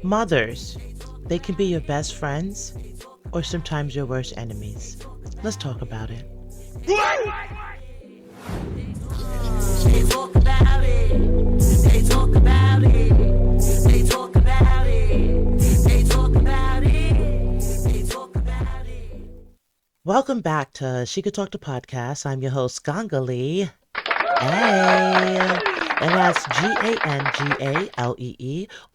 Mothers, they can be your best friends or sometimes your worst enemies. Let's talk about it. They talk about it. They talk about it. They talk about it. They talk about it. They talk about it. Welcome back to She Could Talk to Podcast. I'm your host, Gangalee. Hey, and that's Gangalee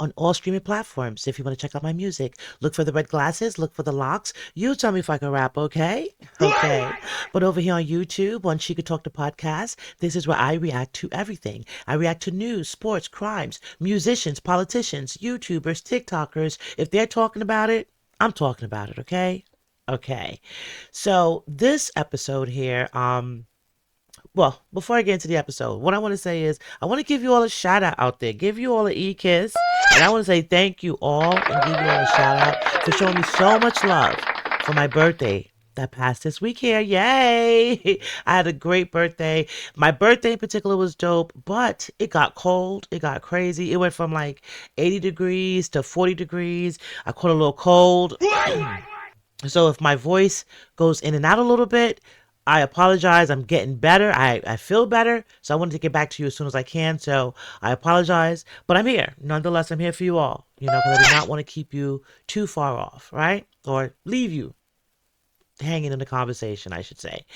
on all streaming platforms. If you want to check out my music, look for the red glasses, look for the locks. You tell me if I can rap, okay? Okay. But over here on YouTube, on She Could Talk to Podcast, this is where I react to everything. I react to news, sports, crimes, musicians, politicians, YouTubers, TikTokers. If they're talking about it, I'm talking about it, okay? Okay. So this episode here, well, before I get into the episode, what I want to say is I want to give you all a shout out there, give you all an e-kiss, and I want to say thank you all and give you all a shout out for showing me so much love for my birthday that passed this week here. Yay! I had a great birthday. My birthday in particular was dope, but it got cold. It got crazy. It went from like 80 degrees to 40 degrees. I caught a little cold. So if my voice goes in and out a little bit, I apologize. I'm getting better. I feel better. So I wanted to get back to you as soon as I can. So I apologize. But I'm here. Nonetheless, I'm here for you all. Because I do not want to keep you too far off, right? Or leave you hanging in the conversation, I should say.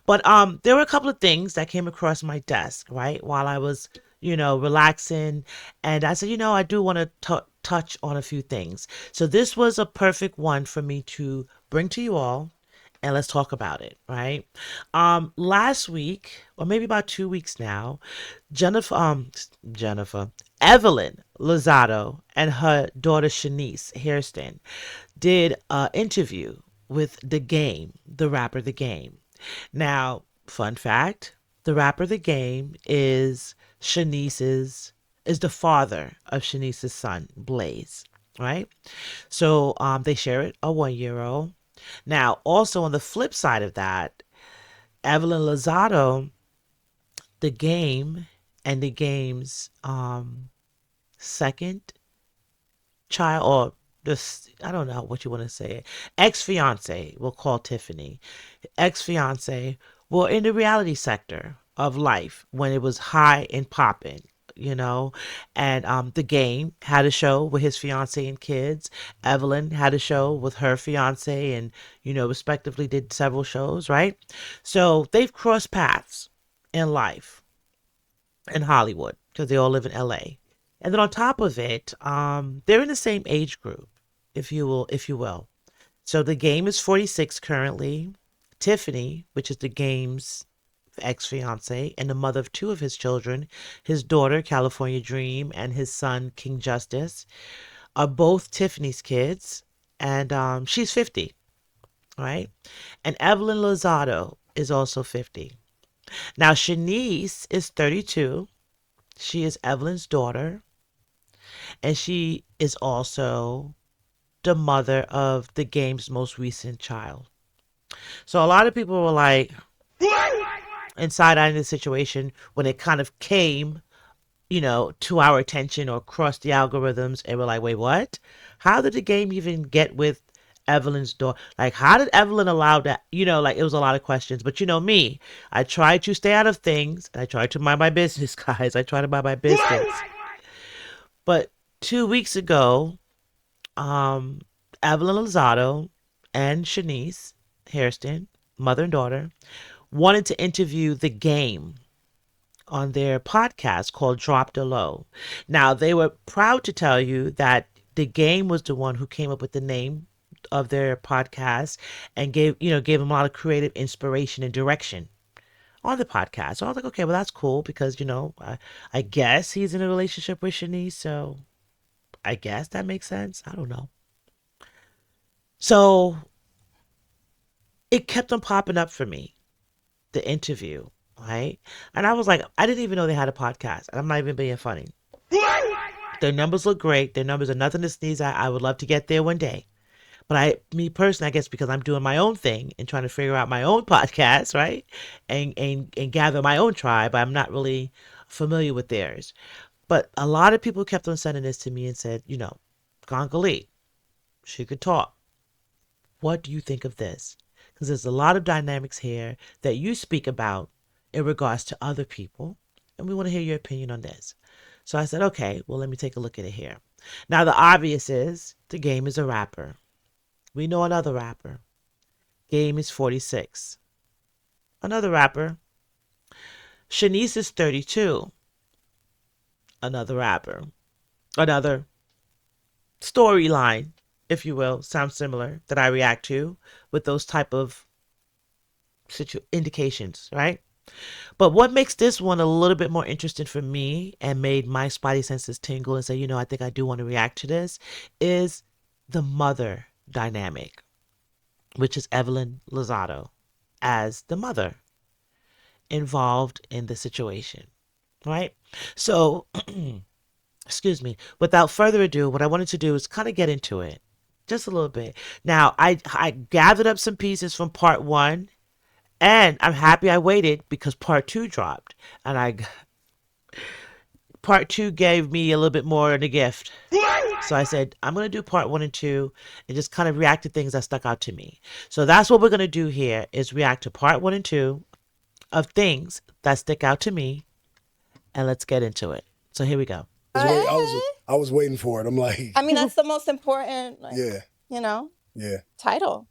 But there were a couple of things that came across my desk, right? While I was, relaxing. And I said, I do want to touch on a few things. So this was a perfect one for me to bring to you all. And let's talk about it, right? Last week, or maybe about 2 weeks now, Evelyn Lozada and her daughter Shaniece Hairston did an interview with the rapper The Game. Now, fun fact, the rapper The Game is the father of Shanice's son, Blaze, right? So they share a 1-year-old. Now, also on the flip side of that, Evelyn Lozada, The Game, and The Game's second child, or this, I don't know what you want to say, ex-fiance, we'll call Tiffany, ex-fiance, were in the reality sector of life when it was high and popping. And The Game had a show with his fiance and kids. Evelyn had a show with her fiance and, respectively did several shows, right? So they've crossed paths in life in Hollywood because they all live in LA. And then on top of it, they're in the same age group, if you will. So The Game is 46 currently. Tiffany, which is The Game's ex-fiance and the mother of 2 of his children, his daughter California Dream and his son King Justice, are both Tiffany's kids, and she's 50, right? And Evelyn Lozada is also 50. Now Shaniece is 32. She is Evelyn's daughter, and she is also the mother of The Game's most recent child. So a lot of people were like, inside out in the situation when it kind of came, to our attention or crossed the algorithms, and we're like, wait, what? How did The Game even get with Evelyn's daughter? Like, how did Evelyn allow that? It was a lot of questions. But me, I try to stay out of things. I try to mind my business, guys. I try to mind my business. But 2 weeks ago, Evelyn Lozada and Shaniece Hairston, mother and daughter, wanted to interview The Game on their podcast called Drop the Low. Now, they were proud to tell you that The Game was the one who came up with the name of their podcast and gave them a lot of creative inspiration and direction on the podcast. So I was like, okay, well, that's cool because, I guess he's in a relationship with Shaniece, so I guess that makes sense. I don't know. So it kept on popping up for me, the interview, right? And I was like, I didn't even know they had a podcast. And I'm not even being funny. Their numbers look great. Their numbers are nothing to sneeze at. I would love to get there one day. me personally, I guess because I'm doing my own thing and trying to figure out my own podcast, right? And gather my own tribe, I'm not really familiar with theirs. But a lot of people kept on sending this to me and said, Gongali, she could talk. What do you think of this? Because there's a lot of dynamics here that you speak about in regards to other people, and we want to hear your opinion on this. So I said, okay, well, let me take a look at it here. Now, the obvious is the game is a rapper. We know another rapper. Game is 46. Another rapper. Shaniece is 32. Another rapper. Another storyline, if you will, sounds similar that I react to with those type of indications, right? But what makes this one a little bit more interesting for me and made my spidey senses tingle and say, I think I do want to react to this is the mother dynamic, which is Evelyn Lozada as the mother involved in the situation, right? So, excuse me, without further ado, what I wanted to do is kind of get into it just a little bit. Now, I gathered up some pieces from part 1, and I'm happy I waited because part 2 dropped, and part 2 gave me a little bit more in a gift. So I said, I'm going to do part 1 and 2 and just kind of react to things that stuck out to me. So that's what we're going to do here is react to part 1 and 2 of things that stick out to me, and let's get into it. So here we go. I was waiting for it. I'm like, I mean, that's the most important, yeah, title.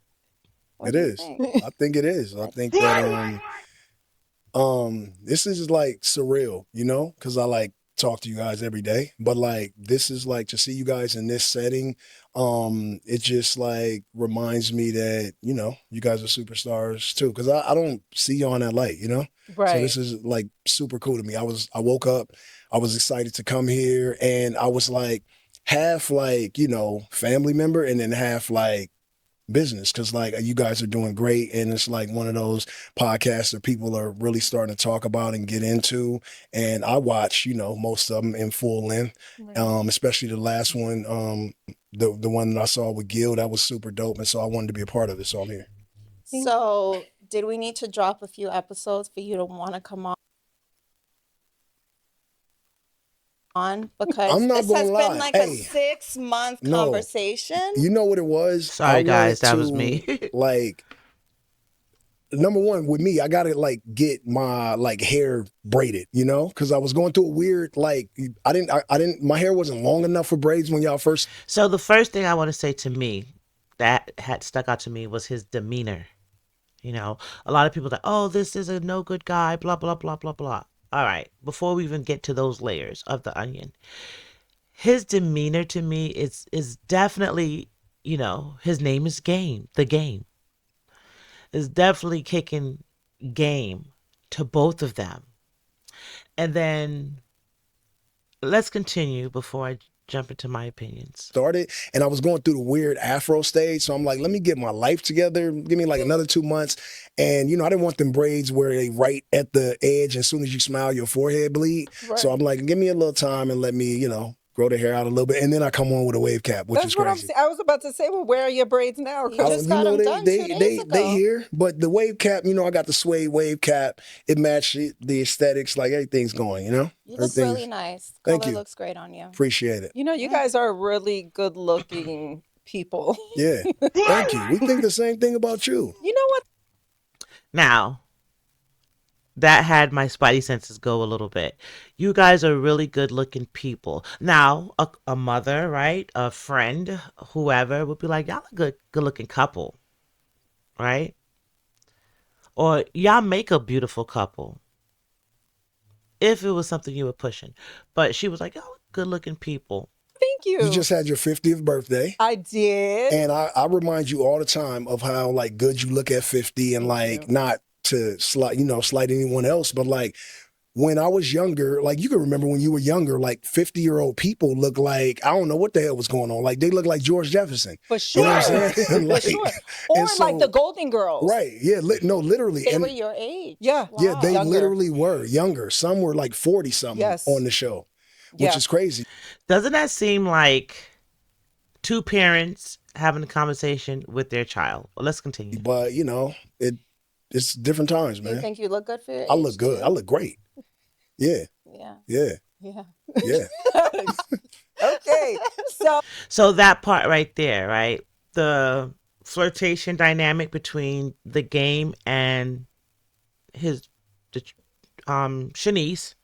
It is. I think it is. I think that this is like surreal, because I like talk to you guys every day, but like this is like to see you guys in this setting. It just like reminds me that you guys are superstars too, because I don't see you on that light, Right. So this is like super cool to me. I woke up, I was excited to come here, and I was like half like family member and then half like business, because like you guys are doing great, and it's like one of those podcasts that people are really starting to talk about and get into, and I watch most of them in full length. Right. Especially the last one, the one that I saw with Gil, that was super dope, and so I wanted to be a part of it, so I'm here. So, did we need to drop a few episodes for you to want to come on? Because I'm not this gonna has lie. been like a 6-month No. conversation. You know what it was? Sorry, guys, that was me. Like, number one, with me, I gotta like get my like hair braided, because I was going through a weird like I didn't my hair wasn't long enough for braids when y'all first. So the first thing I want to say to me that had stuck out to me was his demeanor. A lot of people are like, oh, this is a no good guy, blah, blah, blah, blah, blah. All right, before we even get to those layers of the onion, his demeanor to me is definitely, his name is Game. The Game is definitely kicking game to both of them. And then let's continue before I jump into my opinions. Started, and I was going through the weird afro stage, so I'm like, let me get my life together, give me like another 2 months. And I didn't want them braids where they right at the edge, as soon as you smile your forehead bleed. Right. So I'm like, give me a little time and let me grow the hair out a little bit, and then I come on with a wave cap, which is crazy. I was about to say, well, where are your braids now? You just got them done 2 days ago. They here, but the wave cap, I got the suede wave cap. It matched the aesthetics, like everything's going, You look Everything's really nice. Thank Color you. looks great on you. Appreciate it. You guys are really good-looking people. Yeah, thank you. We think the same thing about you. You know what? Now, that had my spidey senses go a little bit. You guys are really good looking people. Now, a mother, right? A friend, whoever would be like, y'all a good looking couple, right? Or y'all make a beautiful couple. If it was something you were pushing. But she was like, y'all good looking people. Thank you. You just had your 50th birthday. I did. And I remind you all the time of how like good you look at 50, and like not to slight anyone else, but like when I was younger, like you can remember when you were younger, like 50-year-old people look like, I don't know what the hell was going on. Like they look like George Jefferson. For sure. You know what I'm saying? For sure. Or like the Golden Girls. Right. Yeah. No, literally. They were your age. Yeah. Wow. Yeah, they Younger. literally were younger. Some were like 40-something Yes. on the show, which is crazy. Doesn't that seem like two parents having a conversation with their child. Well, let's continue. But it's different times, Do you man. think you look good for your I age look good. I too? look great. Yeah, Yeah. yeah, Yeah. yeah. Okay. So that part right there, right? The flirtation dynamic between the game and his the, Shaniece.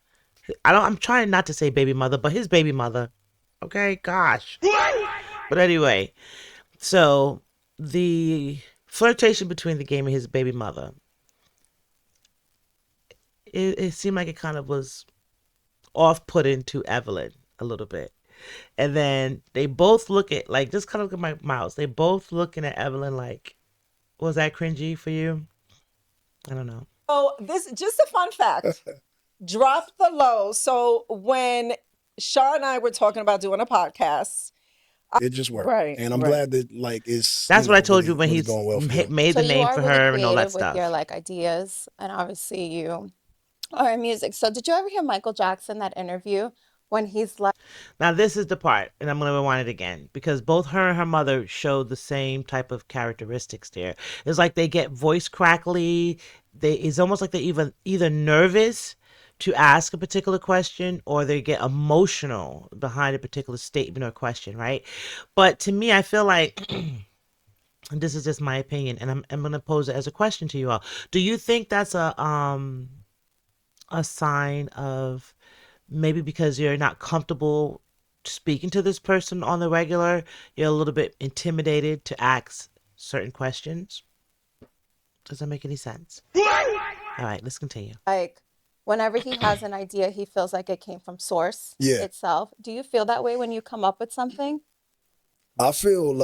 I'm trying not to say baby mother, but his baby mother. Okay, gosh. But anyway, so the flirtation between the game and his baby mother, it seemed like it kind of was off-putting to Evelyn a little bit. And then they both look at, like, just kind of look at my mouse. They both looking at Evelyn like, was that cringy for you? I don't know. So this just a fun fact. Drop the low. So when Shaw and I were talking about doing a podcast, It just worked, right, and I'm right. glad that like it's That's what I told you really when really he's going well for you. made So the you name are for really her and all that creative with stuff. your like ideas, and obviously you are in music. So did you ever hear Michael Jackson that interview when he's like, Now this is the part, and I'm gonna rewind it again because both her and her mother showed the same type of characteristics there. It's like they get voice crackly. It's almost like they either nervous to ask a particular question or they get emotional behind a particular statement or question, right? But to me, I feel like and this is just my opinion, and I'm gonna pose it as a question to you all. Do you think that's a sign of maybe because you're not comfortable speaking to this person on the regular, you're a little bit intimidated to ask certain questions? Does that make any sense? All right, let's continue. whenever he has an idea, he feels like it came from source Yeah, itself. Do you feel that way when you come up with something? I feel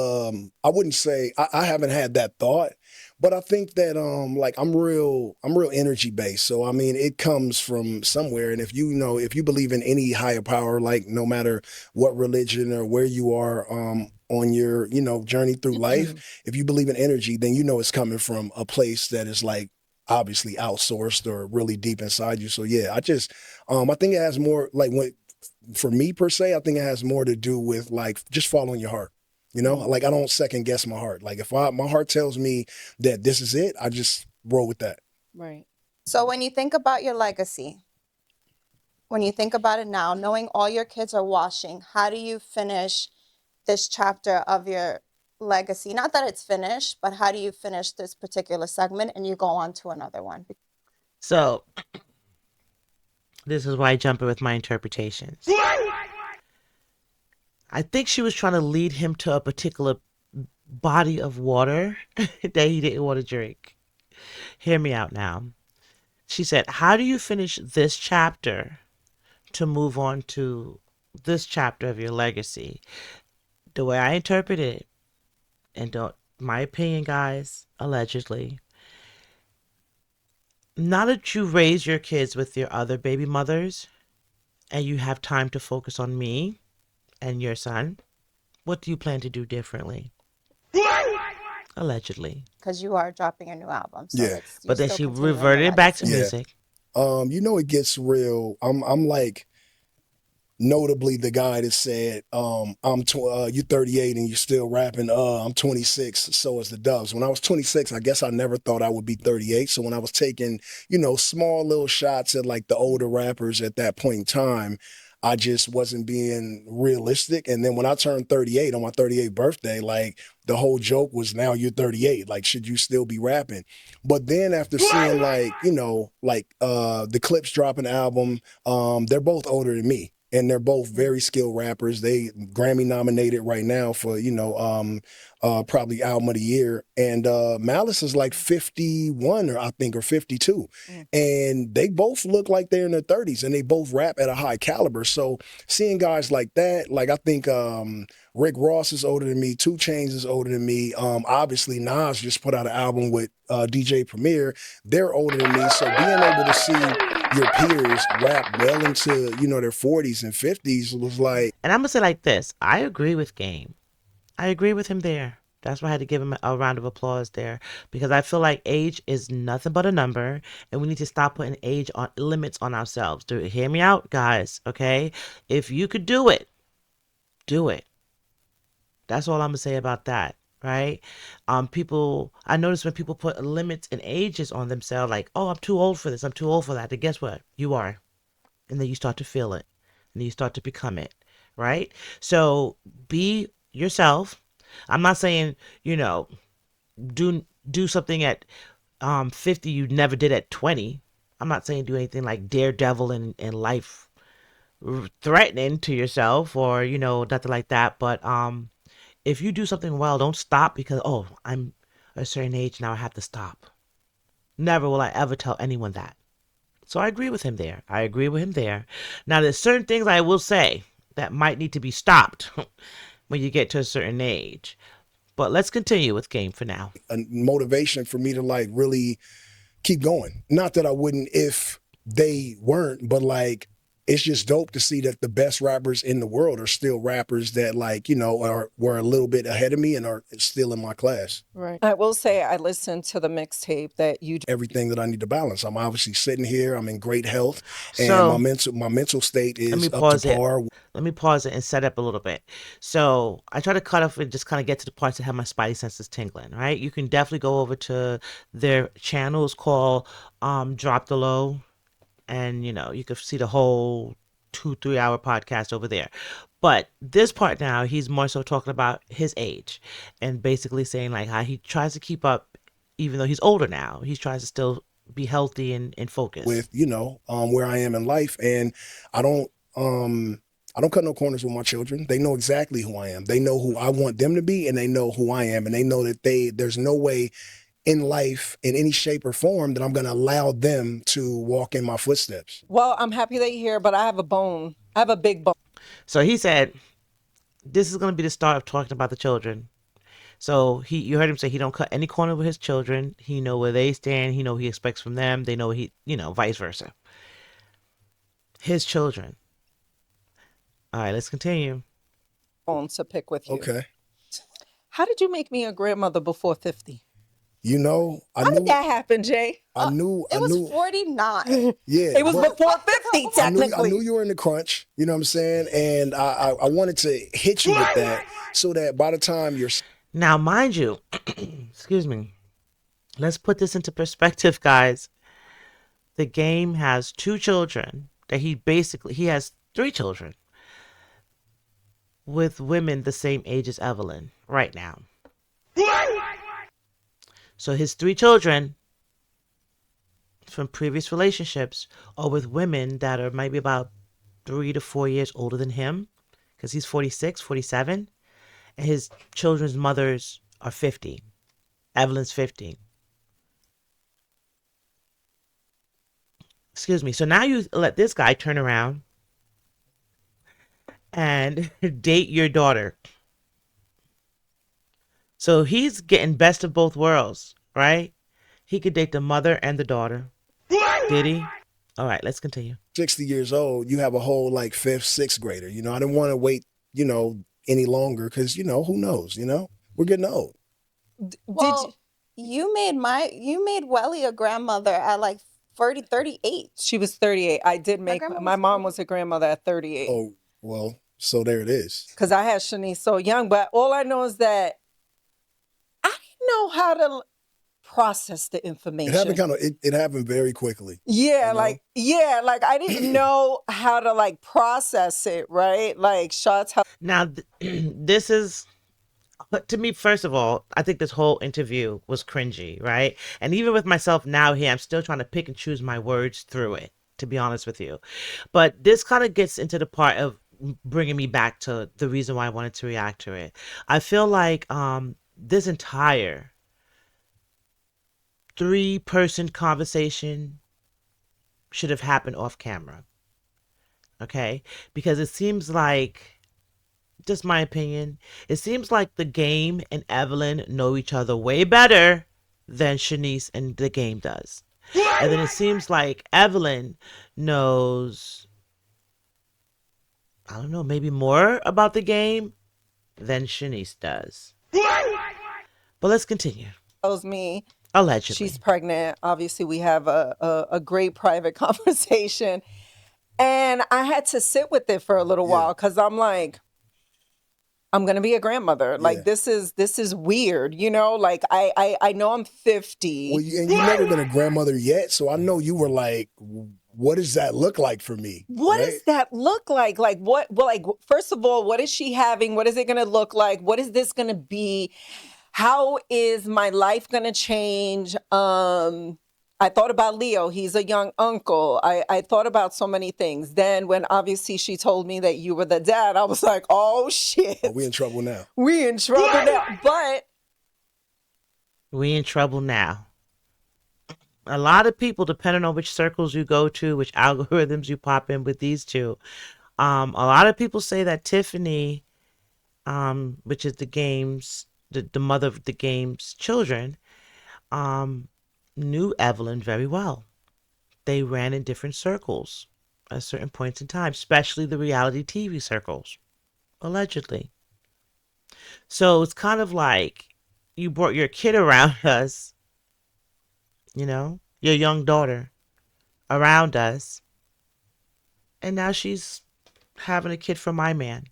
I wouldn't say I haven't had that thought, but I think that like I'm real energy based. So I mean it comes from somewhere. And if you believe in any higher power, like no matter what religion or where you are on your, journey through life, if you believe in energy, then it's coming from a place that is like obviously outsourced or really deep inside you. So yeah, I think it has more like when for me per se, I think it has more to do with like just following your heart. Like I don't second guess my heart. Like if my heart tells me that this is it, I just roll with that. Right. So when you think about your legacy, when you think about it now, knowing all your kids are watching, how do you finish this chapter of your legacy? Not that it's finished, but how do you finish this particular segment and you go on to another one? So this is why I jump in with my interpretations. I think she was trying to lead him to a particular body of water that he didn't want to drink. Hear me out now. She said, how do you finish this chapter to move on to this chapter of your legacy? The way I interpret it, and don't, my opinion, guys, allegedly, now that you raise your kids with your other baby mothers and you have time to focus on me and your son, what do you plan to do differently? Allegedly. Because you are dropping a new album. So Yeah. it's, But then still she continuing the reverted it back to legacy. Yeah. music. It gets real. I'm like notably the guy that said, you're 38 and you're still rapping. I'm 26. So is the Doves. When I was 26, I guess I never thought I would be 38. So when I was taking, small little shots at like the older rappers at that point in time, I just wasn't being realistic. And then when I turned 38 on my 38th birthday, like the whole joke was now you're 38. Like, should you still be rapping? But then after seeing the Clips dropping an album, they're both older than me. And they're both very skilled rappers. They Grammy nominated right now for, probably album of the year. And Malice is like 51 or I think or 52. And they both look like they're in their 30s and they both rap at a high caliber. So seeing guys like that, like I think Rick Ross is older than me, 2 Chainz is older than me. Obviously Nas just put out an album with DJ Premier. They're older than me. So being able to see your peers rap well into, their 40s and 50s was like. And I'm going to say like this. I agree with Game. I agree with him there. That's why I had to give him a round of applause there because I feel like age is nothing but a number and we need to stop putting age on limits on ourselves. Hear me out, guys, okay? If you could do it, do it. That's all I'm gonna say about that, right? I notice when people put limits and ages on themselves, like, oh, I'm too old for this, I'm too old for that. Then guess what? You are, and then you start to feel it, and then you start to become it, right? So be yourself. I'm not saying, you know, do something at 50 you never did at 20. I'm not saying do anything like daredevil and life threatening to yourself, or nothing like that. But if you do something well, don't stop because, oh, I'm a certain age now, I have to stop. Never will I ever tell anyone that. So I agree with him there. I agree with him there. Now there's certain things I will say that might need to be stopped when you get to a certain age. But let's continue with game for now. A motivation for me to like really keep going. Not that I wouldn't if they weren't, but like it's just dope to see that the best rappers in the world are still rappers that like, were a little bit ahead of me and are still in my class. Right. I will say I listened to the mixtape that you Everything that I need to balance. I'm obviously sitting here, I'm in great health, and So my mental state let me is up to pause it. par. Let me pause it and set up a little bit. So I try to cut off and just kind of get to the parts that have my spidey senses tingling, right? You can definitely go over to their channels called Drop the Low, and you can see the whole 2-3 hour podcast over there. But this part now, he's more so talking about his age and basically saying like how he tries to keep up even though he's older now. He tries to still be healthy and focused. With where I am in life, and I don't I don't cut no corners with my children. They know exactly who I am. They know who I want them to be, and they know who I am, and they know that there's no way in life in any shape or form that I'm going to allow them to walk in my footsteps. Well, I'm happy that you're here, but I have a bone. I have a big bone. So he said this is going to be the start of talking about the children. So you heard him say he don't cut any corner with his children. He know where they stand. He know what he expects from them. They know vice versa. His children. All right, let's continue. Bone to pick with you. Okay. How did you make me a grandmother before 50? How did that happen, Jay? I knew. It was 49. Yeah. It was before 50, technically. I knew you were in the crunch, you know what I'm saying? And I wanted to hit you with that so that by the time you're... Now, mind you, excuse me, let's put this into perspective, guys. The game has 2 children that he has 3 children with women the same age as Evelyn right now. So his 3 children from previous relationships are with women that are maybe about 3 to 4 years older than him, because he's 46, 47, and his children's mothers are 50. Evelyn's 50. Excuse me. So now you let this guy turn around and date your daughter. So he's getting best of both worlds, right? He could date the mother and the daughter. Did he? All right, let's continue. 60 years old, you have a whole like 5th, 6th grader. I didn't want to wait, any longer because, who knows, we're getting old. Well, you made Welly a grandmother at like 38. She was 38. I did make, my mom was a grandmother at 38. Oh, well, so there it is. Because I had Shaniece so young, but all I know is that I didn't know how to process the information. It happened very quickly. Yeah, like I didn't know how to like process it, right? Like shots. Now, this is, to me, first of all, I think this whole interview was cringy, right? And even with myself now here, I'm still trying to pick and choose my words through it, to be honest with you. But this kind of gets into the part of bringing me back to the reason why I wanted to react to it. I feel like this entire 3-person conversation should have happened off camera. Okay? Because it seems like, just my opinion, it seems like the game and Evelyn know each other way better than Shaniece and the game does. And then it seems like Evelyn knows, I don't know, maybe more about the game than Shaniece does. But let's continue. Tells me allegedly she's pregnant. Obviously, we have a great private conversation. And I had to sit with it for a little while because I'm like, I'm gonna be a grandmother. Yeah. Like this is weird, you know. Like I know I'm 50. Well, and you've never been a grandmother yet, so I know you were like, what does that look like for me? What right? does that look like? Like what? Well, like first of all, what is she having? What is it gonna look like? What is this gonna be? How is my life gonna change? I thought about Leo. He's a young uncle. I thought about so many things. Then when obviously she told me that you were the dad, I was like, oh shit. Oh, we in trouble now. We in trouble now. But We in trouble now. A lot of people, depending on which circles you go to, which algorithms you pop in with these two, a lot of people say that Tiffany, which is the game's, the mother of the game's children, knew Evelyn very well. They ran in different circles at certain points in time, especially the reality TV circles, allegedly. So it's kind of like you brought your kid around us, your young daughter around us, and now she's having a kid from my man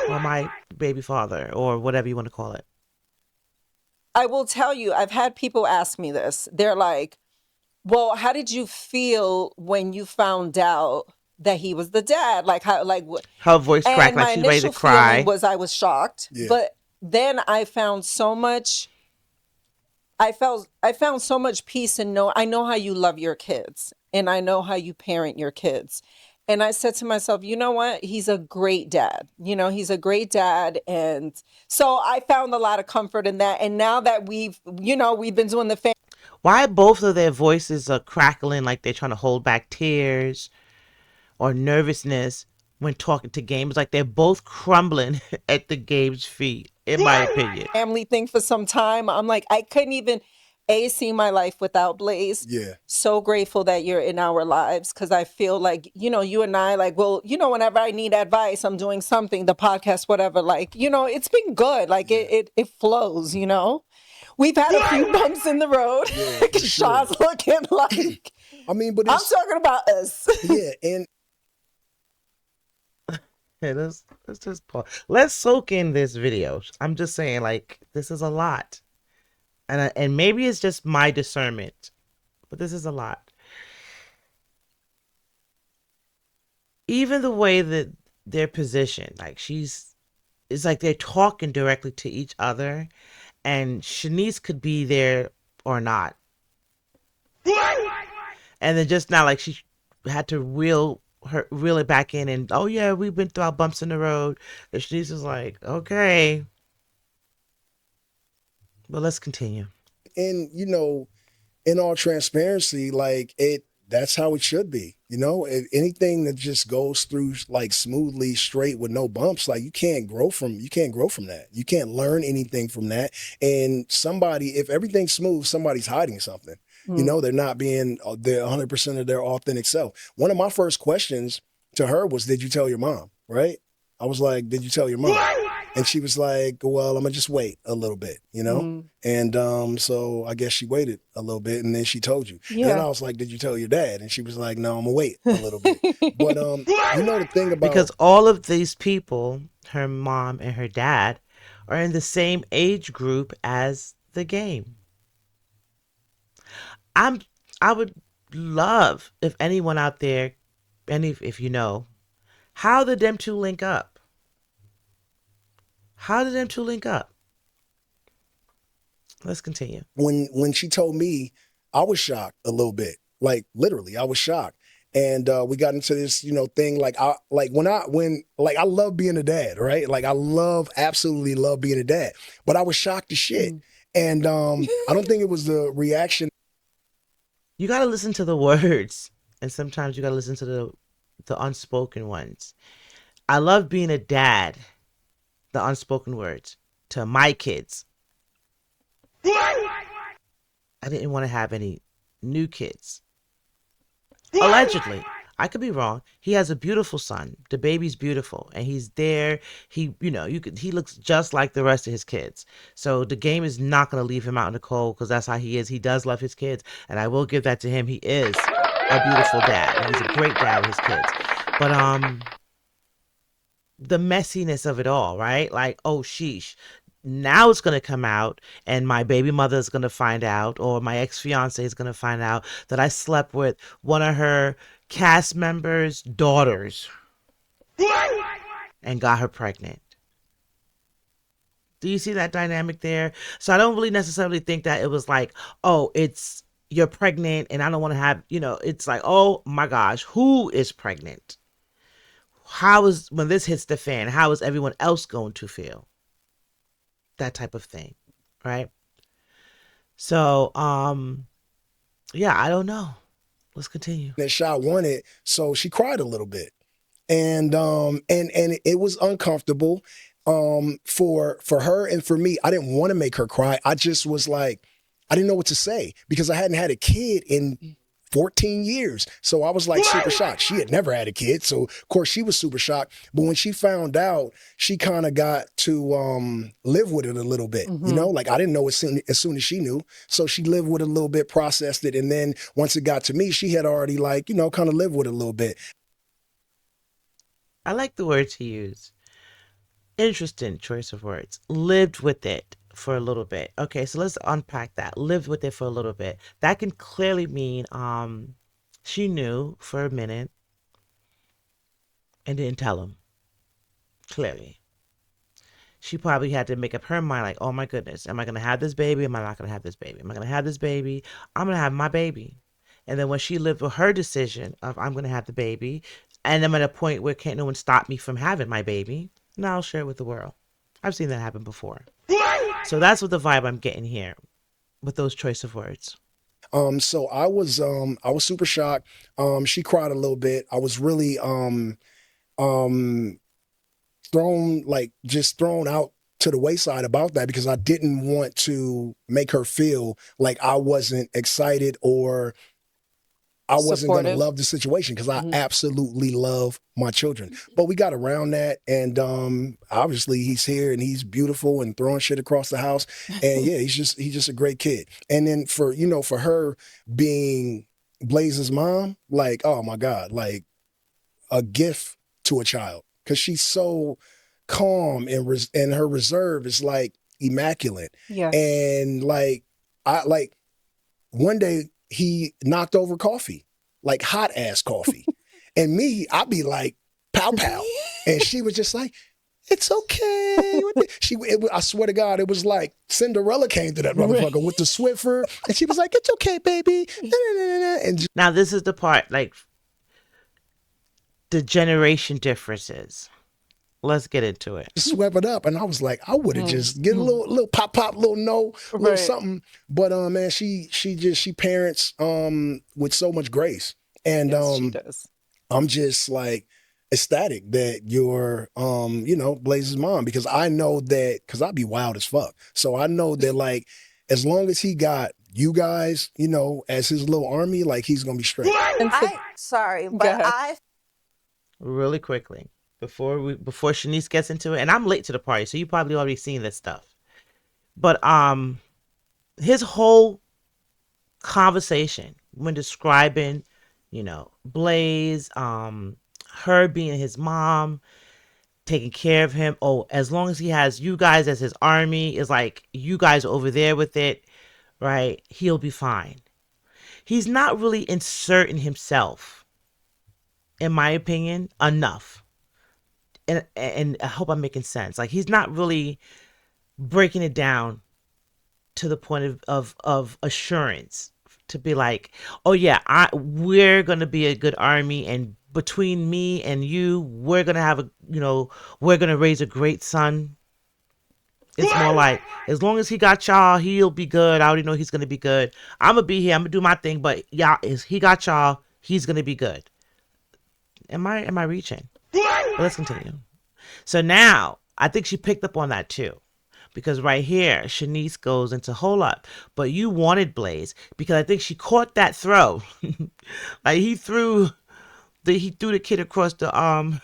or my baby father or whatever you want to call it. I will tell you, I've had people ask me this. They're like, well, how did you feel when you found out that he was the dad? Like how, like what? Her voice cracked And like my she's ready to initial cry. feeling was I was shocked, Yeah. but then I found so much. I found so much peace and I know how you love your kids and I know how you parent your kids. And I said to myself, you know what? He's a great dad. He's a great dad. And so I found a lot of comfort in that. And now that we've been doing the family. Why both of their voices are crackling like they're trying to hold back tears or nervousness when talking to Gabe? Like they're both crumbling at the Gabe's feet, in my opinion. Family thing for some time. I'm like, I couldn't even see my life without Blaze. Yeah. So grateful that you're in our lives because I feel like, you and I, like, well, whenever I need advice, I'm doing something, the podcast, whatever, like, it's been good. Like it flows, We've had a few bumps in the road. Yeah, for sure. Shaw's looking like, I mean, but I'm it's, talking about us. yeah, and Hey, let's just pause. Let's soak in this video. I'm just saying, like, this is a lot. And maybe it's just my discernment, but this is a lot. Even the way that they're positioned, like it's like they're talking directly to each other, and Shaniece could be there or not. And then just now, like she had to reel it back in, and oh yeah, we've been through our bumps in the road. And Shaniece is like, okay, but let's continue. and in all transparency, like that's how it should be. Anything that just goes through like smoothly straight with no bumps, like you can't grow from that. You can't learn anything from that. And if everything's smooth, somebody's hiding something. They're not being their 100% of their authentic self. One of my first questions to her was, did you tell your mom? Right? I was like, did you tell your mom? And she was like, well, I'm gonna just wait a little bit, And so I guess she waited a little bit and then she told you. Yeah. And then I was like, did you tell your dad? And she was like, no, I'm gonna wait a little bit. But the thing about, Because all of these people, her mom and her dad, are in the same age group as the game. I would love if anyone out there, if you know, how did them two link up? How did them two link up? Let's continue. when she told me, I was shocked a little bit. Like literally, I was shocked. And we got into this, thing. Like I love being a dad, right? Like I absolutely love being a dad. But I was shocked as shit. And I don't think it was the reaction. You got to listen to the words, and sometimes you got to listen to the unspoken ones. I love being a dad, the unspoken words, to my kids. I didn't want to have any new kids. Allegedly. I could be wrong. He has a beautiful son. The baby's beautiful, and he's there. He looks just like the rest of his kids. So the game is not going to leave him out in the cold because that's how he is. He does love his kids, and I will give that to him. He is a beautiful dad. He's a great dad with his kids. But the messiness of it all, right? Like, oh, sheesh. Now it's going to come out, and my baby mother is going to find out, or my ex fiance is going to find out that I slept with one of her cast members' daughters and got her pregnant. Do you see that dynamic there? So I don't really necessarily think that it was like, oh, it's you're pregnant and I don't want to have, it's like, oh my gosh, who is pregnant? How is, when this hits the fan, how is everyone else going to feel? That type of thing, right? So, yeah, I don't know. Let's continue. That shot wanted, so she cried a little bit, and it was uncomfortable, for her and for me. I didn't want to make her cry. I just was like, I didn't know what to say because I hadn't had a kid in 14 years. So I was like super shocked. She had never had a kid. So of course she was super shocked. But when she found out, she kind of got to live with it a little bit. Like I didn't know as soon as she knew. So she lived with it a little bit, processed it. And then once it got to me, she had already kind of lived with it a little bit. I like the words he used. Interesting choice of words. Lived with it for a little bit. Okay, so let's unpack that. Lived with it for a little bit. That can clearly mean she knew for a minute and didn't tell him. Clearly. She probably had to make up her mind like, oh my goodness, am I going to have this baby? Am I not going to have this baby? Am I going to have this baby? I'm going to have my baby. And then when she lived with her decision of I'm going to have the baby, and I'm at a point where can't no one stop me from having my baby, now I'll share it with the world. I've seen that happen before. So that's what the vibe I'm getting here with those choice of words. So I was super shocked. She cried a little bit. I was really thrown out to the wayside about that because I didn't want to make her feel like I wasn't excited or I wasn't going to love the situation because I absolutely love my children. But we got around that, and obviously he's here and he's beautiful and throwing shit across the house. And yeah, he's just a great kid. And then for her being Blaze's mom, like, oh my God, like a gift to a child because she's so calm and her reserve is like immaculate. Yes. And one day he knocked over coffee, like hot ass coffee. And me, I'd be like, pow, pow. And she was just like, it's okay. I swear to God, it was like Cinderella came to that motherfucker with the Swiffer. And she was like, it's okay, baby. And now this is the part, like the generation differences. Let's get into it. Swept it up, and I was like, I would have just get a little pop, little no, little something. But man, she parents with so much grace, and yes, she does. I'm just like ecstatic that you're Blaze's mom because I know that because I'd be wild as fuck. So I know that like as long as he got you guys, as his little army, like he's gonna be straight. Sorry, but really quickly. Before Shaniece gets into it, and I'm late to the party, so you probably already seen this stuff. But his whole conversation when describing, Blaze, her being his mom, taking care of him. Oh, as long as he has you guys as his army, is like you guys over there with it, right? He'll be fine. He's not really inserting himself, in my opinion, enough. And I hope I'm making sense. Like he's not really breaking it down to the point of assurance to be like, oh yeah, we're gonna be a good army, and between me and you, we're gonna have we're gonna raise a great son. It's more like as long as he got y'all, he'll be good. I already know he's gonna be good. I'm gonna be here. I'm gonna do my thing, but y'all, he got y'all, he's gonna be good. Am I reaching? But let's continue. So now, I think she picked up on that too. Because right here, Shaniece goes into, hold up, but you wanted Blaze. Because I think she caught that throw. Like he threw the kid across the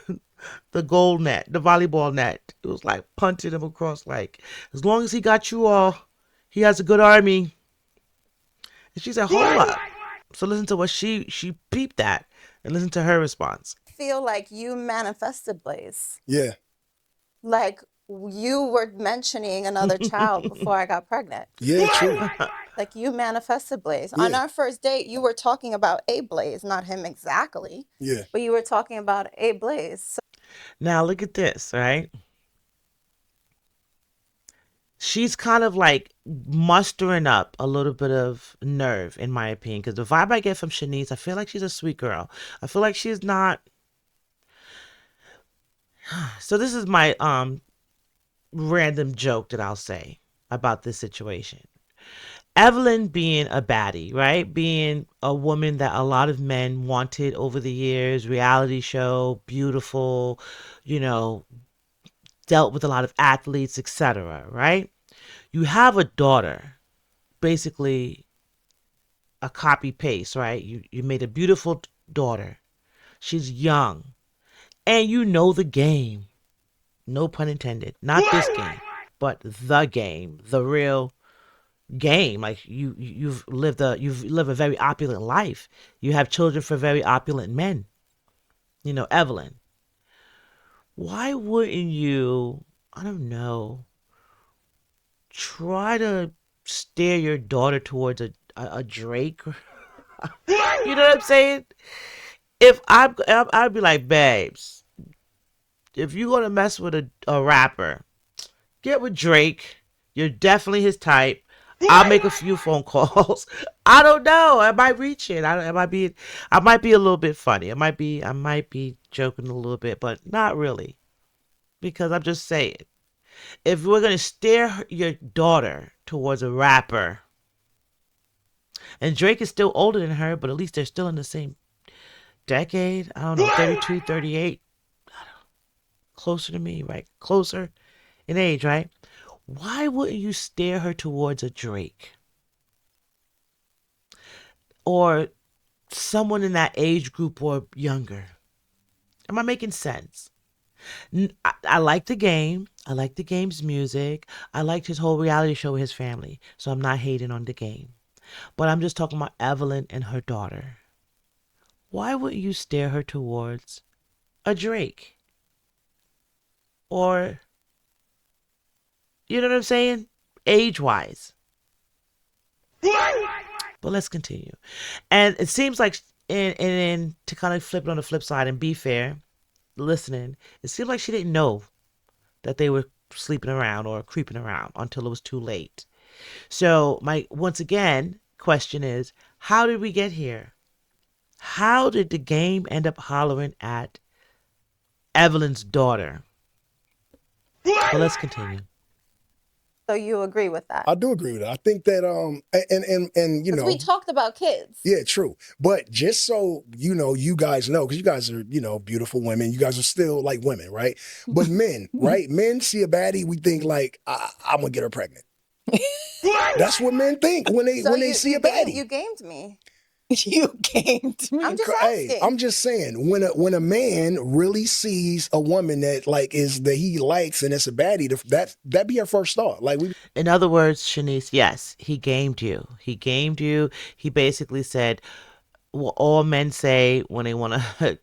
goal net, the volleyball net. It was like punted him across like, as long as he got you all, he has a good army. And she said, hold up. So listen to what she peeped that and listen to her response. Feel like you manifested Blaze. Yeah. Like you were mentioning another child before I got pregnant. Yeah, true. Like you manifested Blaze. On Yeah, our first date, you were talking about a Blaze, not him exactly, yeah. but you were talking about a Blaze. Now look at this, right? She's kind of like mustering up a little bit of nerve, in my opinion, because the vibe I get from Shaniece, I feel like she's a sweet girl. I feel like she's not. So this is my random joke that I'll say about this situation. Evelyn being a baddie, right? Being a woman that a lot of men wanted over the years, reality show, beautiful, you know, dealt with a lot of athletes, etc., right? You have a daughter, basically a copy paste, right? You made a beautiful daughter. She's young, and you know the game. No pun intended. Not this game, but the game, the real game. Like you've lived a very opulent life. You have children for very opulent men. You know, Evelyn. Why wouldn't you, I don't know, try to steer your daughter towards a Drake? You know what I'm saying? If I'd be like, babes, if you're gonna mess with a rapper, get with Drake. You're definitely his type. I'll make a few phone calls. I don't know. I might reach it. I might be a little bit funny. I might be joking a little bit, but not really. Because I'm just saying, if we're gonna steer your daughter towards a rapper, and Drake is still older than her, but at least they're still in the same decade. I don't know, 32, 38, closer to me, right? Closer in age, right? Why wouldn't you steer her towards a Drake or someone in that age group or younger? Am I making sense? I like the game. I like the game's music. I liked his whole reality show with his family. So I'm not hating on the game. But I'm just talking about Evelyn and her daughter. Why wouldn't you steer her towards a Drake? Or, you know what I'm saying? Age wise. But let's continue. And it seems like, and to kind of flip it on the flip side and be fair, listening, it seemed like she didn't know that they were sleeping around or creeping around until it was too late. So my once again question is, how did we get here? How did the game end up hollering at Evelyn's daughter? But let's continue. So you agree with that? I do agree with that. I think that and you Because know, we talked about kids. yeah, true. But just so you know, you guys know, because you guys are, beautiful women. You guys are still like women, right? But men, right? Men see a baddie, we think like, I'm gonna get her pregnant. That's what men think when they So when they see a baddie. you gamed me. You gamed me. I'm just Hey, asking. I'm just saying, when a man really sees a woman that that he likes and it's a baddie, that be our first thought. Like we In other words, Shanice, yes, he gamed you. He gamed you. He basically said what all men say when they want to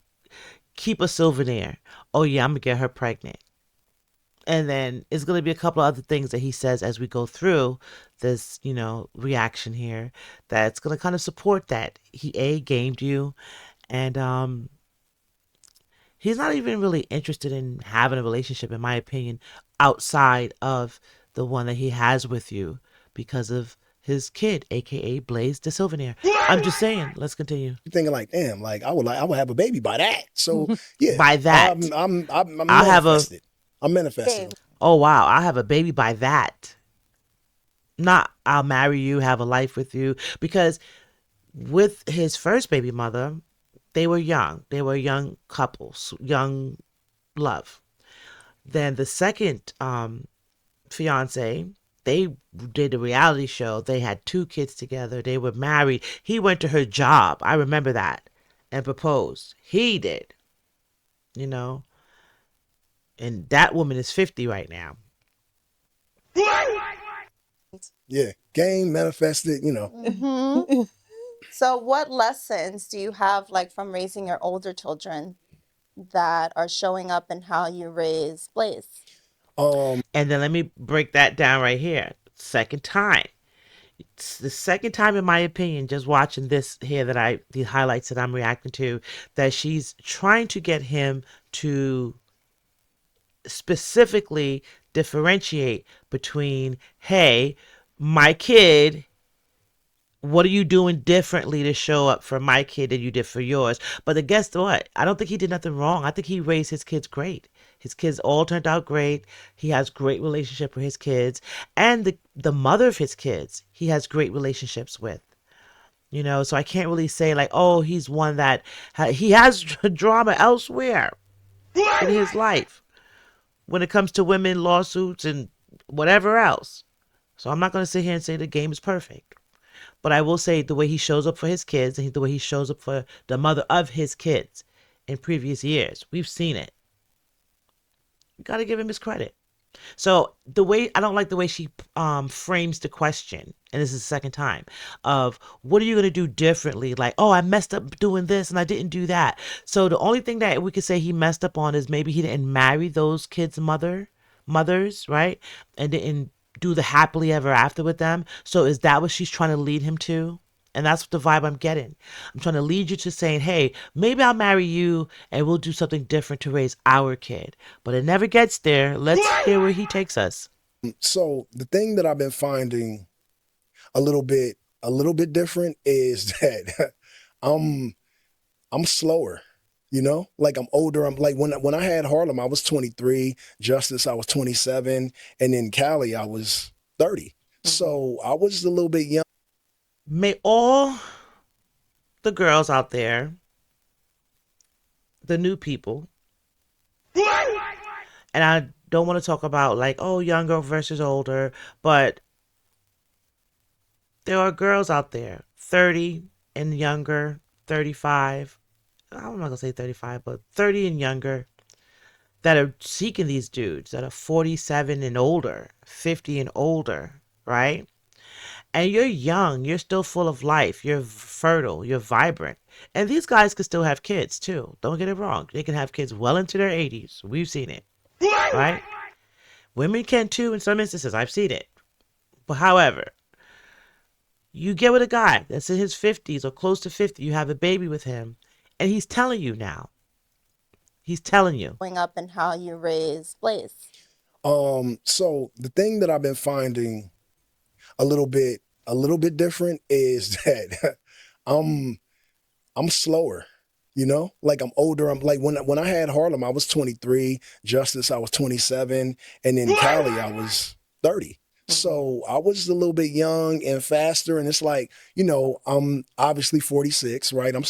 keep a souvenir. Oh, yeah, I'm going to get her pregnant. And then it's going to be a couple of other things that he says as we go through this, reaction here that's going to kind of support that. He gamed you, and he's not even really interested in having a relationship, in my opinion, outside of the one that he has with you because of his kid, aka Blaze de Sylvanier. I'm just saying. Let's continue. thinking like, damn, like I would have a baby by that. So yeah, By that, I'm I'll have a. manifested. I'm manifested. Oh wow, I'll have a baby by that. Not I'll marry you, have a life with you, because with his first baby mother, they were young. They were young couples, young love. Then the second fiance, they did a reality show. They had two kids together. They were married. He went to her job. I remember that, and proposed. He did, you know. And that woman is 50 right now. Yeah, game manifested. Mm-hmm. So what lessons do you have like from raising your older children that are showing up in how you raise Blaze? And then let me break that down right here. Second time. It's the second time, in my opinion, just watching this here the highlights that I'm reacting to, that she's trying to get him to specifically differentiate between, hey, my kid, what are you doing differently to show up for my kid than you did for yours? But then guess what? I don't think he did nothing wrong. I think he raised his kids great. His kids all turned out great. He has great relationship with his kids, and the mother of his kids, he has great relationships with. So I can't really say like, oh, he's one that he has drama elsewhere in his life when it comes to women lawsuits and whatever else. So I'm not going to sit here and say the game is perfect. But I will say the way he shows up for his kids and the way he shows up for the mother of his kids in previous years, we've seen it. You got to give him his credit. So I don't like the way she frames the question, and this is the second time, of what are you going to do differently? Like, oh, I messed up doing this and I didn't do that. So the only thing that we could say he messed up on is maybe he didn't marry those kids' mothers, right? And didn't do the happily ever after with them. So is that what she's trying to lead him to? And that's the vibe I'm getting. I'm trying to lead you to saying, hey, maybe I'll marry you and we'll do something different to raise our kid. But it never gets there. Let's hear where he takes us. So the thing that I've been finding a little bit different is that I'm I'm slower. Like I'm older. I'm like when I had Harlem, I was 23, Justice, I was 27, and in Cali, I was 30. So I was a little bit young. May all the girls out there, the new people, and I don't want to talk about like, oh, younger versus older, but there are girls out there, 30 and younger, 35. I'm not going to say 35, but 30 and younger, that are seeking these dudes that are 47 and older, 50 and older, right? And you're young, you're still full of life, you're fertile, you're vibrant. And these guys can still have kids too. Don't get it wrong. They can have kids well into their 80s. We've seen it, right? Women can too in some instances. I've seen it. But however, you get with a guy that's in his 50s or close to 50, you have a baby with him, and he's telling you now. He's telling you. Growing up and how you raise Blaze. So the thing that I've been finding a little bit different is that I'm I'm slower. Like I'm older. I'm like when I had Harlem, I was 23, Justice, I was 27, and in Cali, I was 30. So I was a little bit young and faster, and it's like, I'm obviously 46, right? I'm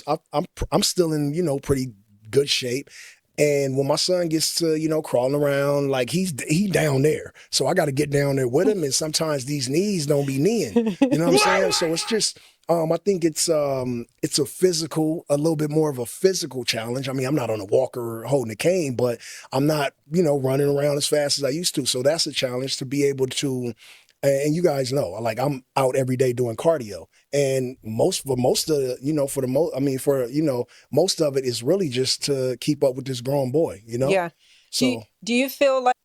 still in, pretty good shape. And when my son gets to, crawling around, like he down there. So I got to get down there with him. And sometimes these knees don't be kneeing. You know what I'm saying? So it's just, I think it's a little bit more of a physical challenge. I mean, I'm not on a walker or holding a cane, but I'm not, running around as fast as I used to. So that's a challenge to be able to, and you guys know, like I'm out every day doing cardio, and most of the, most of it is really just to keep up with this grown boy, Yeah. So Do you feel like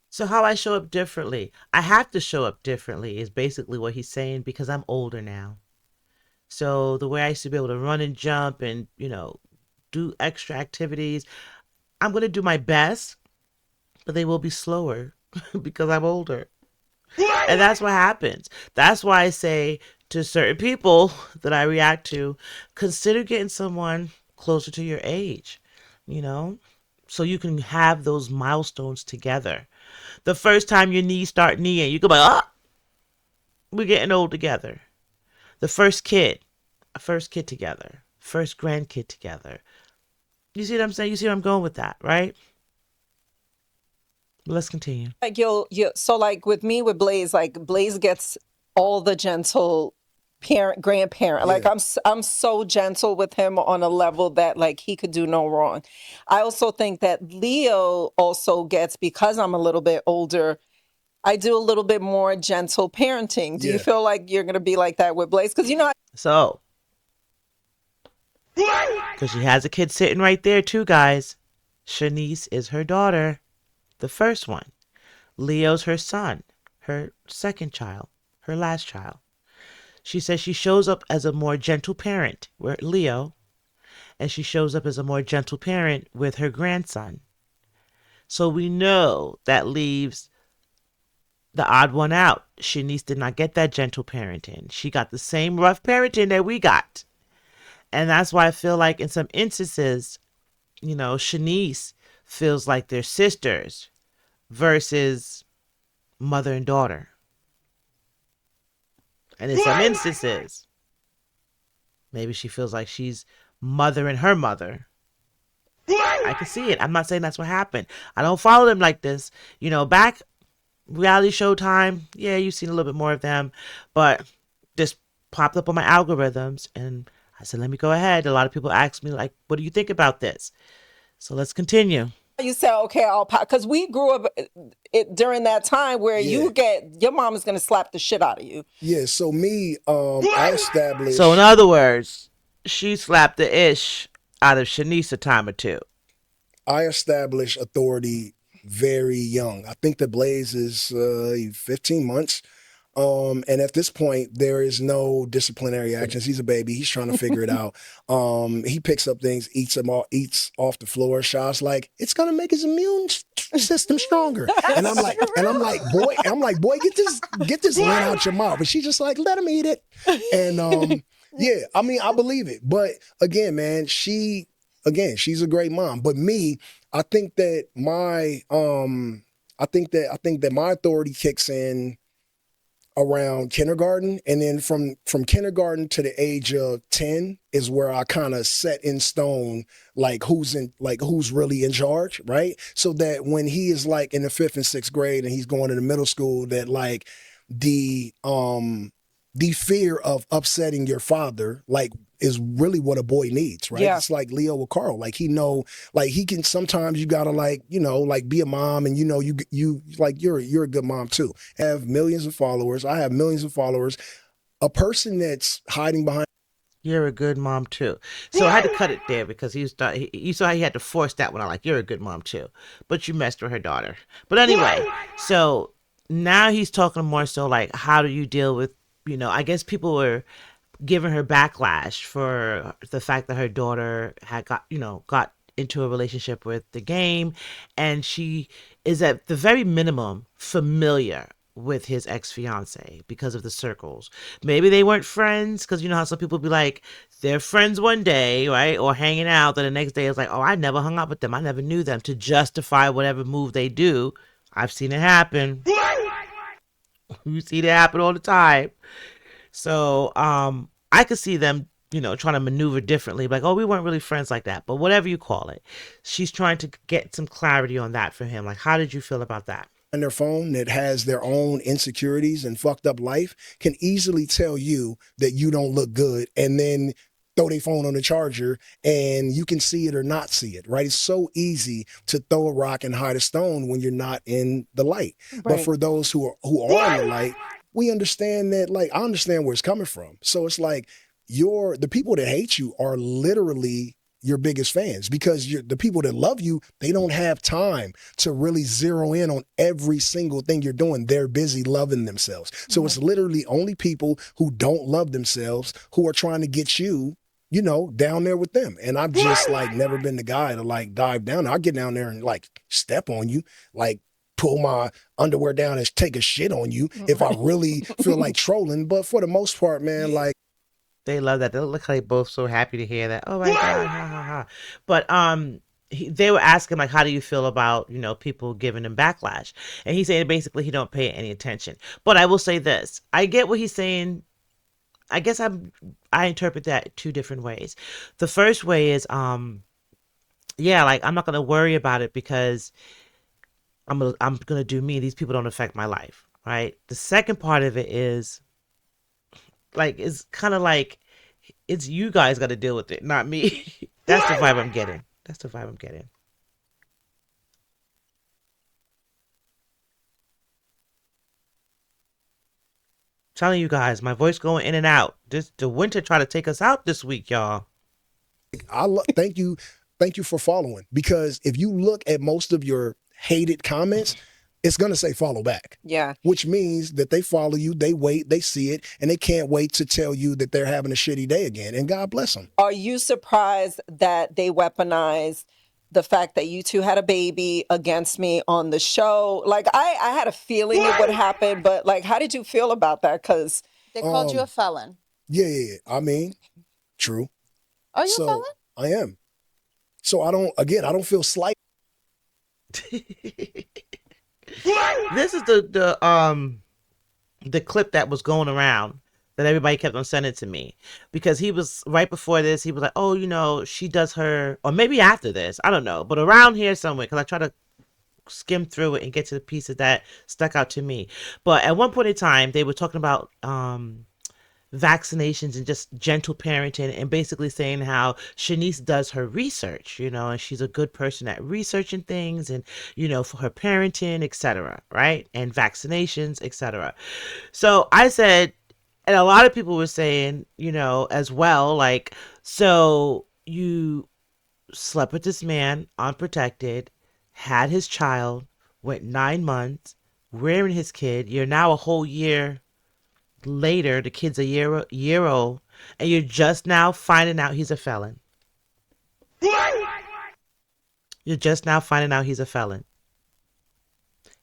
So how I show up differently? I have to show up differently is basically what he's saying, because I'm older now. So the way I used to be able to run and jump and, do extra activities, I'm going to do my best, but they will be slower because I'm older. And that's what happens. That's why I say to certain people that I react to, consider getting someone closer to your age, you know, so you can have those milestones together. The first time your knees start kneeing, you go like, oh, we're getting old together. The first kid together, first grandkid together. You see what I'm saying? You see where I'm going with that, right? Let's continue. like you so like with me with Blaze, like Blaze gets all the gentle grandparent. Like Yeah. I'm so gentle with him on a level that like he could do no wrong. I also think that Leo also gets, because I'm a little bit older, I do a little bit more gentle parenting. Do you Yeah. feel like you're gonna be like that with Blaze? Because So, because she has a kid sitting right there too, guys. Shaniece is her daughter. The first one, Leo's her son, her second child, her last child. She says she shows up as a more gentle parent with Leo, and she shows up as a more gentle parent with her grandson. So we know that leaves the odd one out. Shaniece did not get that gentle parenting. She got the same rough parenting that we got. And that's why I feel like in some instances, Shaniece feels like they're sisters versus mother and daughter. And in some instances, maybe she feels like she's mother and her mother. I can see it. I'm not saying that's what happened. I don't follow them like this. Back reality show time, yeah, you've seen a little bit more of them, but this popped up on my algorithms and I said, let me go ahead. A lot of people ask me, like, what do you think about this? So let's continue. You say, okay, I'll pop, because we grew up during that time where Yeah. your mom is going to slap the shit out of you. Yeah, so me, I established. So in other words, she slapped the ish out of Shaniece a time or two. I established authority very young. I think the Blaze is 15 months. And at this point, there is no disciplinary actions. He's a baby. He's trying to figure it out. He picks up things, eats off the floor. Shaw's like, it's gonna make his immune system stronger. And I'm like, boy, get this lint out your mouth. But she's just like, let him eat it. And yeah, I mean, I believe it. But again, man, she's a great mom. But me, I think that my my authority kicks in around kindergarten, and then from kindergarten to the age of 10 is where I kind of set in stone who's really in charge, right? So that when he is like in the 5th and 6th grade and he's going to the middle school, that like the fear of upsetting your father is really what a boy needs, right? Yeah. It's like Leo with Carl. He can sometimes you gotta be a mom, and you're a good mom too. I have millions of followers. I have millions of followers. A person that's hiding behind. You're a good mom too. So I had to cut it there because you saw how he had to force that one out. Like, you're a good mom too, but you messed with her daughter. But anyway, so now he's talking more so like, how do you deal with, I guess people were giving her backlash for the fact that her daughter had got into a relationship with the game, and she is at the very minimum familiar with his ex-fiance because of the circles. Maybe they weren't friends, because you know how some people be like, they're friends one day, right, or hanging out, then the next day it's like, oh, I never hung out with them, I never knew them, to justify whatever move they do. I've seen it happen. You see it happen all the time. So I could see them, trying to maneuver differently, like, oh, we weren't really friends like that, but whatever you call it. She's trying to get some clarity on that for him. Like, how did you feel about that? Their phone that has their own insecurities and fucked up life can easily tell you that you don't look good, and then throw their phone on the charger and you can see it or not see it, right? It's so easy to throw a rock and hide a stone when you're not in the light. Right. But for those who are in the light, we understand that, I understand where it's coming from. So it's like the people that hate you are literally your biggest fans, because the people that love you, they don't have time to really zero in on every single thing you're doing. They're busy loving themselves. So It's literally only people who don't love themselves who are trying to get you, down there with them. And I've just never been the guy to dive down. I'll get down there and step on you, pull my underwear down and take a shit on you if I really feel like trolling. But for the most part, man, they love that. They look like both so happy to hear that. Oh my God, ha ha ha. But they were asking, like, how do you feel about, people giving him backlash? And he's saying basically he don't pay any attention. But I will say this. I get what he's saying. I guess I interpret that two different ways. The first way is I'm not gonna worry about it because I'm gonna do me. These people don't affect my life, right? The second part of it is it's kind of like, it's you guys got to deal with it, not me. That's the vibe I'm getting. Telling you guys, my voice going in and out. The winter tried to take us out this week, y'all. Thank you for following, because if you look at most of your hated comments, it's going to say follow back. Yeah. Which means that they follow you, they wait, they see it, and they can't wait to tell you that they're having a shitty day again. And God bless them. Are you surprised that they weaponized the fact that you two had a baby against me on the show? Like, I had a feeling it would happen, but like, how did you feel about that? Because They called you a felon. Yeah. I mean, true. Are you a So felon? I am. So I don't feel slight. This is the clip that was going around that everybody kept on sending to me, because he was right before this. He was like, "Oh, she does her," or maybe after this, I don't know, but around here somewhere, because I try to skim through it and get to the pieces that stuck out to me. But at one point in time, they were talking about vaccinations and just gentle parenting, and basically saying how Shaniece does her research, and she's a good person at researching things, and for her parenting, etc., right? And vaccinations, etc. So I said, and a lot of people were saying, as well, like, so you slept with this man unprotected, had his child, went 9 months, rearing his kid. You're now a whole year later, the kid's a year old, and you're just now finding out he's a felon. You're just now finding out he's a felon.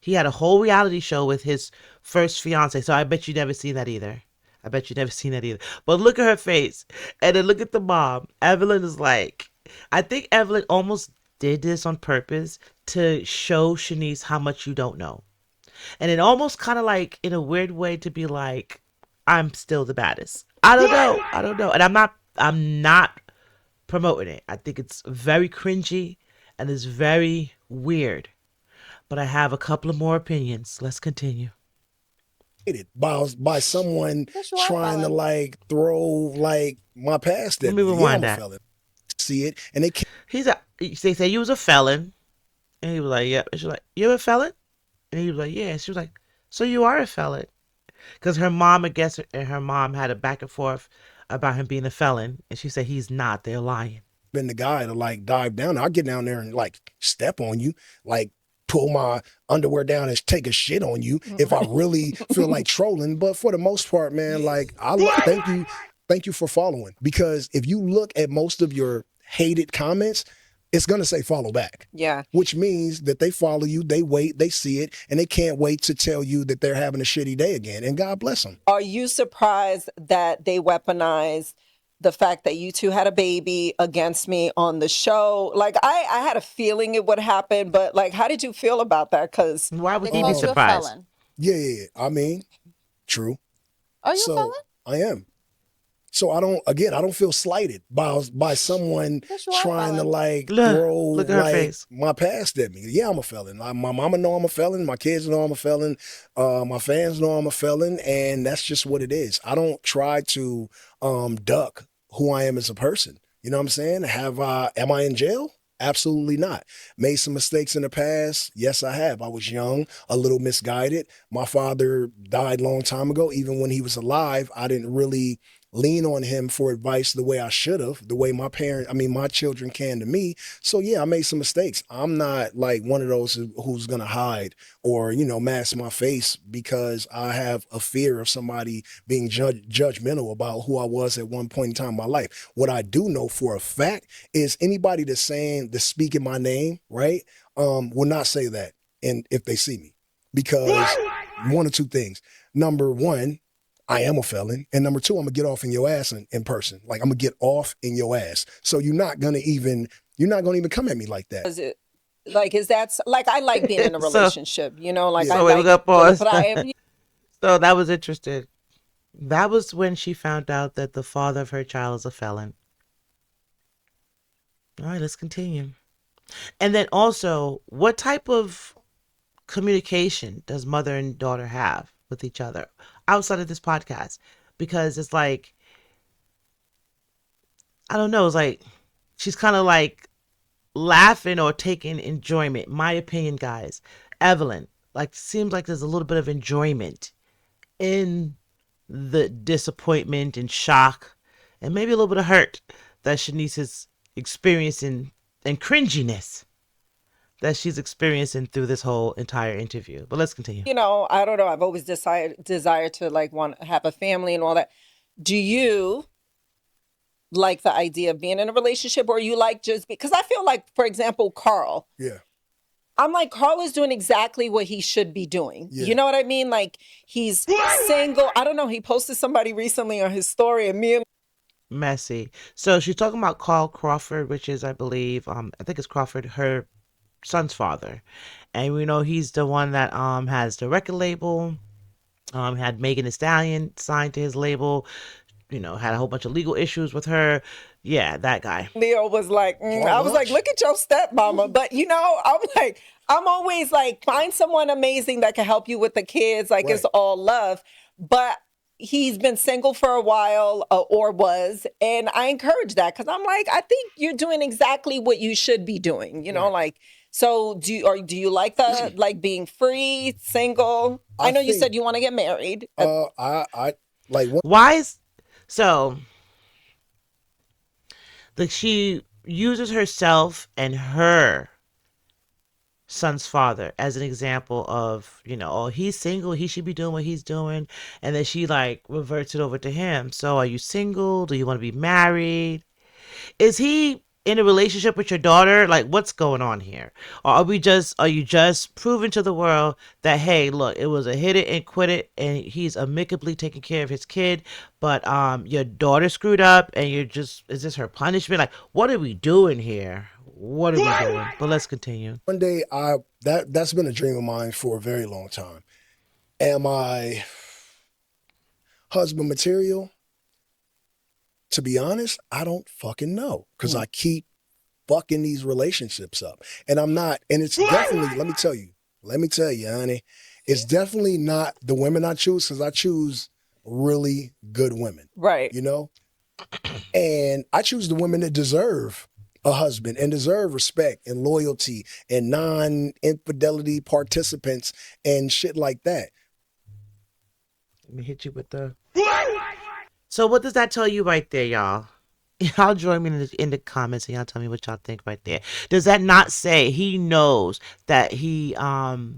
He had a whole reality show with his first fiance, so I bet you never seen that either. But look at her face, and then look at the mom. Evelyn is like, I think Evelyn almost did this on purpose to show Shaniece how much you don't know. And it almost kind of like, in a weird way, to be like, I'm still the baddest. I don't know. And I'm not promoting it. I think it's very cringy and it's very weird. But I have a couple of more opinions. Let's continue. By someone Yes, you are a trying to felon. like throw like my past Let at me me. rewind I'm a that. felon. See it, and they They say you was a felon. And he was like, yep. And she was like, you're a felon? And he was like, yeah. And she was like, so you are a felon. Because her mom, I guess, and her mom had a back and forth about him being a felon. And she said, he's not. They're lying. been the guy to like dive down. I'll get down there and like step on you, like pull my underwear down and take a shit on you if I really feel like trolling. But for the most part, man, like thank you for following, because if you look at most of your hated comments, it's gonna say follow back. yeah. Which means that they follow you, they wait, they see it, and they can't wait to tell you that they're having a shitty day again. And God bless them. Are you surprised that they weaponized the fact that you two had a baby against me on the show? Like, I had a feeling it would happen, but like, how did you feel about that? Because Why They would he be called you a surprised? felon. Yeah. I mean, true. Are you a So felon? I am. So I don't feel slighted by someone Yes, you are a trying to felon. like Look, throw look at her like face. my past at me. Yeah, I'm a felon. My mama know I'm a felon. My kids know I'm a felon. My fans know I'm a felon, and that's just what it is. I don't try to duck who I am as a person. You know what I'm saying? Am I in jail? Absolutely not. Made some mistakes in the past. Yes, I have. I was young, a little misguided. My father died a long time ago. Even when he was alive, I didn't really lean on him for advice the way I should have, the way my children can to me. So yeah, I made some mistakes. I'm not like one of those who's going to hide or, mask my face because I have a fear of somebody being judgmental about who I was at one point in time in my life. What I do know for a fact is anybody that's speaking my name, right, will not say that and if they see me, because one or two things. Number one, I am a felon. And number two, I'm gonna get off in your ass in person. Like I'm gonna get off in your ass. So you're not gonna even come at me like that. is it like, is that like, I like being in a So- relationship, like Yeah. I So wait, we got pause. but I am So that was interesting. That was when she found out that the father of her child is a felon. All right, let's continue. And then also, what type of communication does mother and daughter have with each other outside of this podcast? Because it's like, I don't know, it's like she's kind of like laughing or taking enjoyment. My opinion, guys. Evelyn, like, seems like there's a little bit of enjoyment in the disappointment and shock and maybe a little bit of hurt that Shanice is experiencing and cringiness. that she's experiencing through this whole entire interview. But let's continue. You know, I don't know. I've always desired to like want to have a family and all that. Do you like the idea of being in a relationship, or you like just because I feel like, for example, Carl. Yeah. I'm like, Carl is doing exactly what he should be doing. Yeah. You know what I mean? Like, he's single. I don't know. He posted somebody recently on his story, and me and Messy. So she's talking about Carl Crawford, which is, I believe, I think it's Crawford, her son's father. And we know he's the one that has the record label, had Megan Thee Stallion signed to his label, had a whole bunch of legal issues with her. Yeah, that guy. Leo was like, I was like, look at your stepmama. But, I'm like, I'm always like, find someone amazing that can help you with the kids. Like, it's all love. But he's been single for a while or was. And I encourage that because I'm like, I think you're doing exactly what you should be doing. Like, so do you like that? Like being free, single? I know you said you want to get married. I like. Why is so? She uses herself and her son's father as an example of, oh, he's single, he should be doing what he's doing, and then she like reverts it over to him. So are you single? Do you want to be married? Is he in a relationship with your daughter? Like, what's going on here? Or are you just proving to the world that, hey, look, it was a hit it and quit it, and he's amicably taking care of his kid, but your daughter screwed up, and is this her punishment? Like, what are we doing here? What are we doing? But let's continue. One day, that's been a dream of mine for a very long time. Am I husband material? To be honest, I don't fucking know because I keep fucking these relationships up. And I'm not, and it's definitely, let me tell you, honey, it's definitely not the women I choose because I choose really good women. Right. And I choose the women that deserve a husband and deserve respect and loyalty and non-infidelity participants and shit like that. Let me hit you with the... So what does that tell you right there, y'all? Y'all join me in the comments and y'all tell me what y'all think right there. Does that not say he knows that the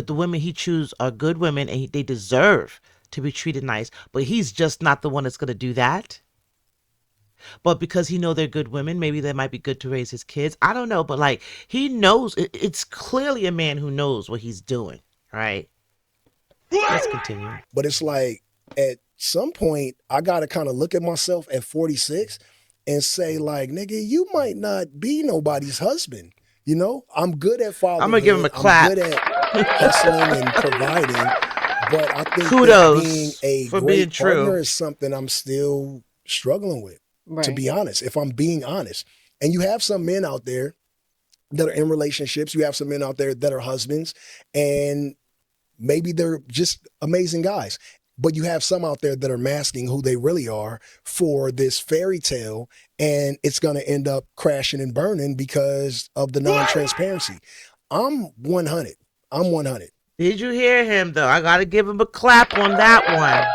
women he chooses are good women and they deserve to be treated nice, but he's just not the one that's going to do that? But because he know they're good women, maybe they might be good to raise his kids. I don't know, but like he knows, it's clearly a man who knows what he's doing, right? Let's continue. But it's like at some point, I got to kind of look at myself at 46 and say, like, nigga, you might not be nobody's husband. I'm good at fatherhood. I'm going to give him a clap. I'm good at hustling and providing. But I think kudos being a for great being true partner is something I'm still struggling with, to be honest, if I'm being honest. And you have some men out there that are in relationships. You have some men out there that are husbands, and maybe they're just amazing guys. But you have some out there that are masking who they really are for this fairy tale, and it's going to end up crashing and burning because of the non-transparency. I'm 100. I'm 100. Did you hear him, though? I got to give him a clap on that one.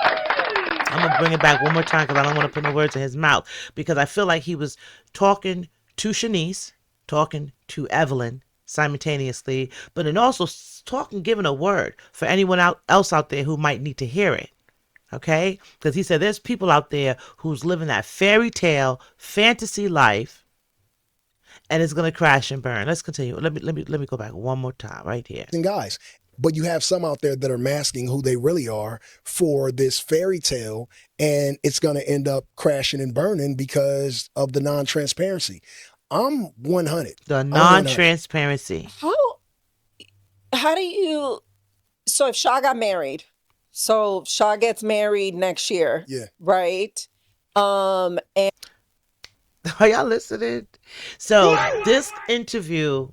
I'm going to bring it back one more time because I don't want to put no words in his mouth, because I feel like he was talking to Shaniece, talking to Evelyn simultaneously, but then also giving a word for anyone else out there who might need to hear it. Okay? Because he said there's people out there who's living that fairy tale fantasy life, and it's gonna crash and burn. Let's continue. Let me go back one more time right here. Guys, but you have some out there that are masking who they really are for this fairy tale, and it's gonna end up crashing and burning because of the non-transparency. I'm 100. The non-transparency. How do you? So if Shaw got married. So Shaw gets married next year. Yeah. Right. And are y'all listening? So this interview,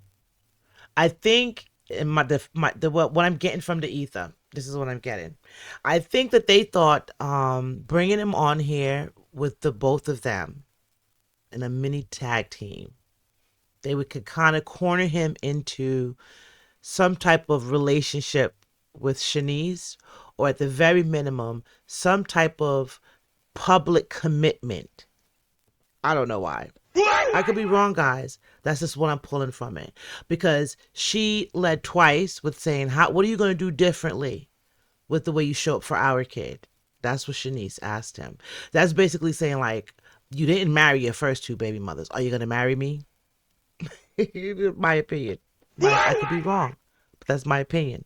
I think what I'm getting from the ether. This is what I'm getting. I think that they thought bringing him on here with the both of them in a mini tag team, could kind of corner him into some type of relationship with Shaniece, or at the very minimum, some type of public commitment. I don't know why. I could be wrong, guys. That's just what I'm pulling from it. Because she led twice with saying, what are you going to do differently with the way you show up for our kid? That's what Shaniece asked him. That's basically saying, like, you didn't marry your first two baby mothers. Are you going to marry me? My opinion. I could be wrong, but that's my opinion.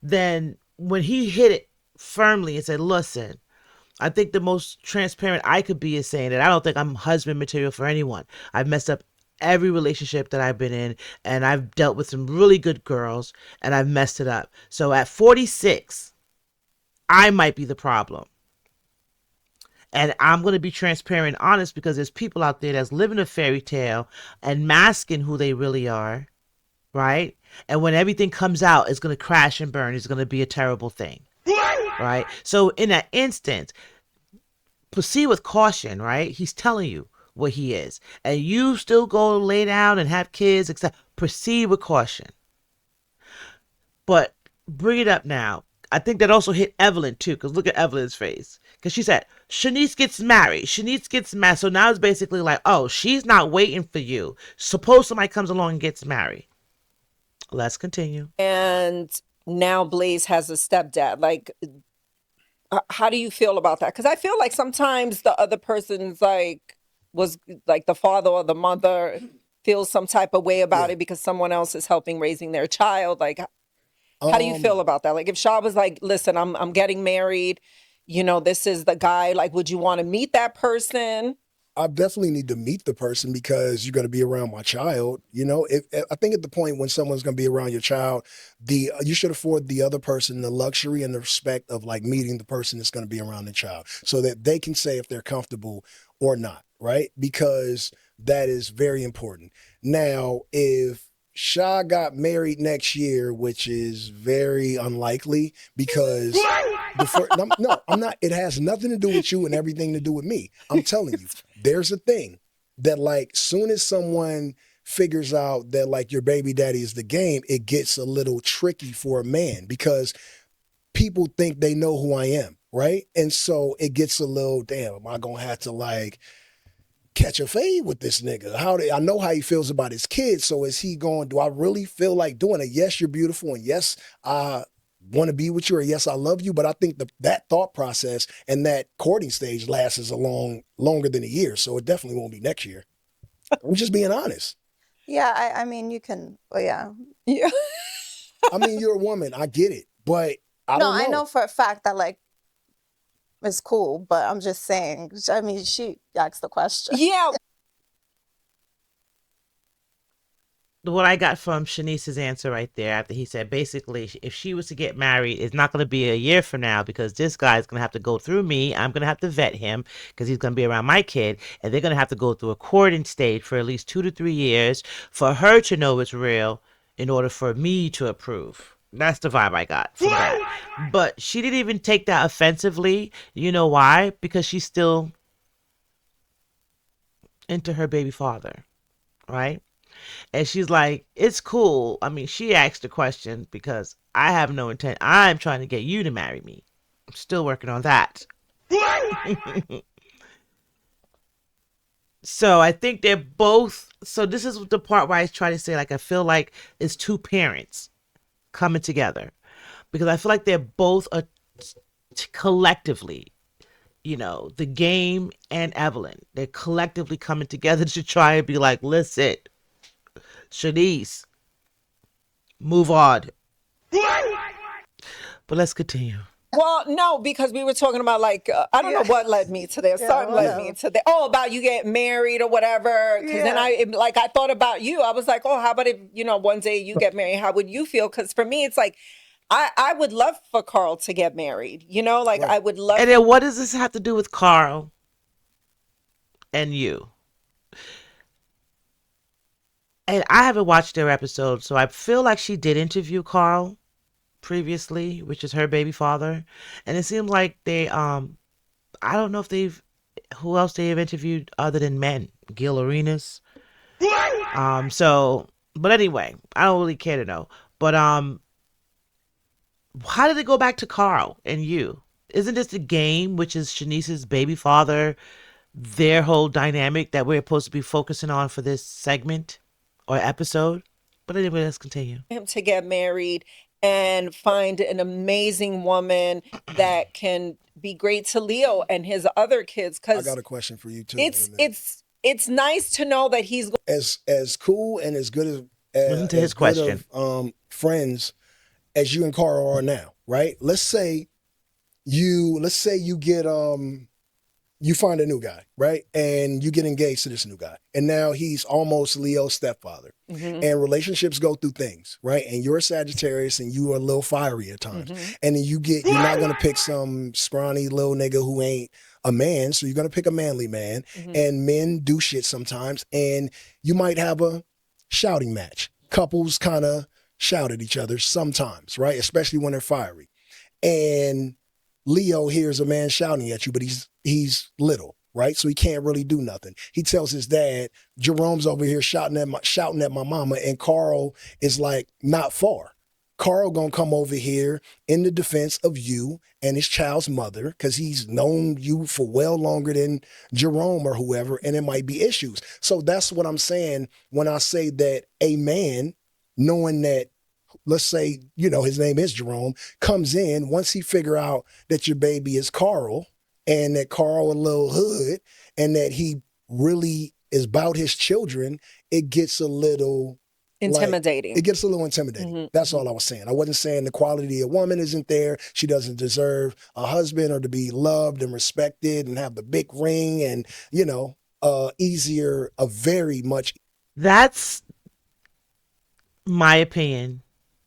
Then when he hit it firmly and said, listen, I think the most transparent I could be is saying that I don't think I'm husband material for anyone. I've messed up every relationship that I've been in, and I've dealt with some really good girls, and I've messed it up. So at 46, I might be the problem. And I'm going to be transparent and honest because there's people out there that's living a fairy tale and masking who they really are, right? And when everything comes out, it's going to crash and burn. It's going to be a terrible thing, right? So in that instance, proceed with caution, right? He's telling you what he is. And you still go lay down and have kids, etc. Proceed with caution. But bring it up now. I think that also hit Evelyn too, because look at Evelyn's face. Because she said, Shaniece gets married. Shaniece gets married. So now it's basically like, oh, she's not waiting for you. Suppose somebody comes along and gets married. Let's continue. And now Blaze has a stepdad. Like, how do you feel about that? Because I feel like sometimes the other person's like, was like the father or the mother feels some type of way about it because someone else is helping raising their child. Like, how do you feel about that? Like, if Shaw was like, listen, I'm getting married, you know, this is the guy, like, would you want to meet that person? I definitely need to meet the person because you're going to be around my child. You know, I think at the point when someone's going to be around your child, you should afford the other person the luxury and the respect of like meeting the person that's going to be around the child so that they can say if they're comfortable or not, right? Because that is very important. Now, if Shah got married next year, which is very unlikely because no, I'm not. It has nothing to do with you and everything to do with me. I'm telling you, there's a thing that like soon as someone figures out that like your baby daddy is the game, it gets a little tricky for a man because people think they know who I am, right? And so it gets a little, damn, am I gonna have to like catch a fade with this nigga? I know how he feels about his kids. So is he going, do I really feel like doing it? Yes, you're beautiful. And yes, I want to be with you. Or yes, I love you. But I think that thought process and that courting stage lasts longer than a year. So it definitely won't be next year. I'm just being honest. Yeah, I mean, you can, well, yeah. Yeah. I mean, you're a woman. I get it. But I No, don't know. I know for a fact that, like, it's cool, but I'm just saying, I mean, she asked the question. Yeah. What I got from Shanice's answer right there after he said basically if she was to get married, it's not going to be a year from now because this guy's going to have to go through me. I'm going to have to vet him because he's going to be around my kid, and they're going to have to go through a courting stage for at least 2 to 3 years for her to know it's real in order for me to approve. That's the vibe I got from that. But she didn't even take that offensively. You know why? Because she's still into her baby father, right? And she's like, it's cool. I mean, she asked the question because I have no intent. I'm trying to get you to marry me. I'm still working on that. So I think they're both. So this is the part where I try to say, like, I feel like it's two parents coming together because I feel like they're both collectively, you know, the game and Evelyn. They're collectively coming together to try and be like, listen, Shaniece, move on. But let's continue. Well, no, because we were talking about like, I don't know what led me to there. Something led me to there. Oh, about you getting married or whatever. Because then I thought about you. I was like, oh, how about if, you know, one day you get married? How would you feel? Because for me, it's like, I would love for Carl to get married. You know, like I would love. And then what does this have to do with Carl and you? And I haven't watched their episode, so I feel like she did interview Carl previously, which is her baby father. And it seems like they I don't know if who else they've interviewed other than men. Gil Arenas. So but anyway, I don't really care to know. But how did it go back to Carl and you? Isn't this the game, which is Shanice's baby father their whole dynamic that we're supposed to be focusing on for this segment or episode. But anyway, let's continue. Him to get married and find an amazing woman that can be great to Leo and his other kids. I Because got a question for you too. in a minute. it's nice to know that he's as cool and as good Listen to his good question. of friends as you and Carl are now, right? Let's say you get you find a new guy, right? And you get engaged to this new guy. And now he's almost Leo's stepfather. Mhm. And relationships go through things, right? And you're a Sagittarius and you are a little fiery at times. Mhm. And then you're not going to pick some scrawny little nigga who ain't a man. So you're going to pick a manly man. Mhm. And men do shit sometimes. And you might have a shouting match. Couples kind of shout at each other sometimes, right? Especially when they're fiery. And Leo hears a man shouting at you, but he's little, right? So he can't really do nothing. He tells his dad, Jerome's over here shouting at my mama, and Carl is like not far. Carl gonna come over here in the defense of you and his child's mother, because he's known you for well longer than Jerome or whoever, and it might be issues. So that's what I'm saying when I say that a man, knowing that, let's say, his name is Jerome, comes in, once he figure out that your baby is Carl and that Carl a little hood and that he really is about his children, it gets a little intimidating. It gets a little intimidating. Mhm. That's all I was saying. I wasn't saying the quality of woman isn't there. She doesn't deserve a husband or to be loved and respected and have the big ring and, easier, a very much. That's my opinion,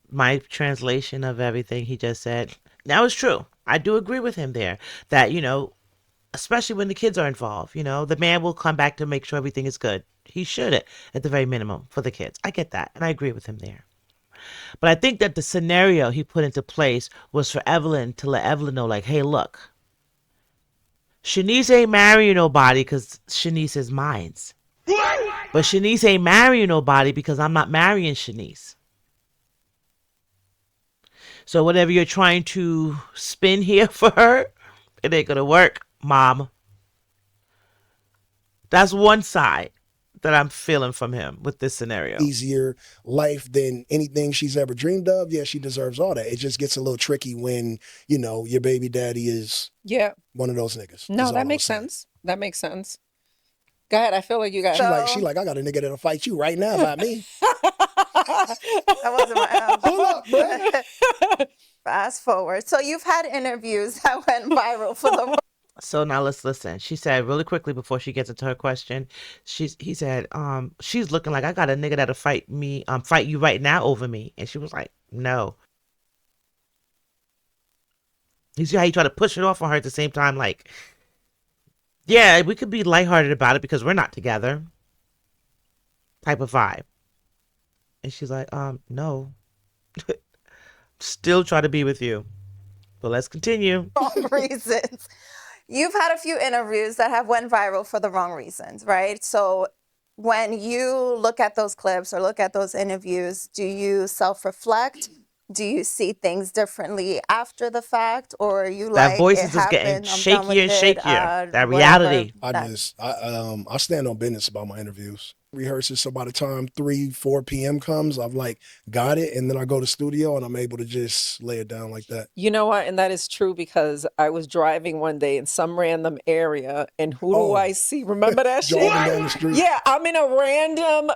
my translation of everything he just said. That was true. I do agree with him there that, especially when the kids are involved, the man will come back to make sure everything is good. He should, at the very minimum, for the kids. I get that, and I agree with him there. But I think that the scenario he put into place was for Evelyn to let Evelyn know, like, hey, look, Shaniece ain't marrying nobody because Shaniece is mine. But Shaniece ain't marrying nobody because I'm not marrying Shaniece. So whatever you're trying to spin here for her, it ain't gonna work, Mom. That's one side that I'm feeling from him with this scenario. Easier life than anything she's ever dreamed of. Yeah, she deserves all that. It just gets a little tricky when, your baby daddy is one of those niggas. No, that makes sense. That makes sense. Go ahead. I feel like you got She like, I got a nigga that'll fight you right now about me. That wasn't my Pull up, bro. Fast forward. So you've had interviews that went viral for the So now let's listen. She said really quickly before she gets into her question, he said, she's looking like I got a nigga that'll fight me, fight you right now over me. And she was like, no. You see how he tried to push it off on her at the same time, like, yeah, we could be lighthearted about it because we're not together. Type of vibe. And she's like, no. Still try to be with you. But let's continue. wrong reasons. You've had a few interviews that have went viral for the wrong reasons, right? So when you look at those clips or look at those interviews, do you self-reflect? Do you see things differently after the fact, or are you That like, voice it is just getting happened, I'm done with shakier and it, shakier. That whatever, reality. I stand on business about my interviews. Rehearses, so by the time 3-4 p.m. comes, I've like got it, and then I go to studio and I'm able to just lay it down like that. You know what? And that is true because I was driving one day in some random area, and who do I see? Remember that shit? Driving down the street. Yeah, I'm in a random.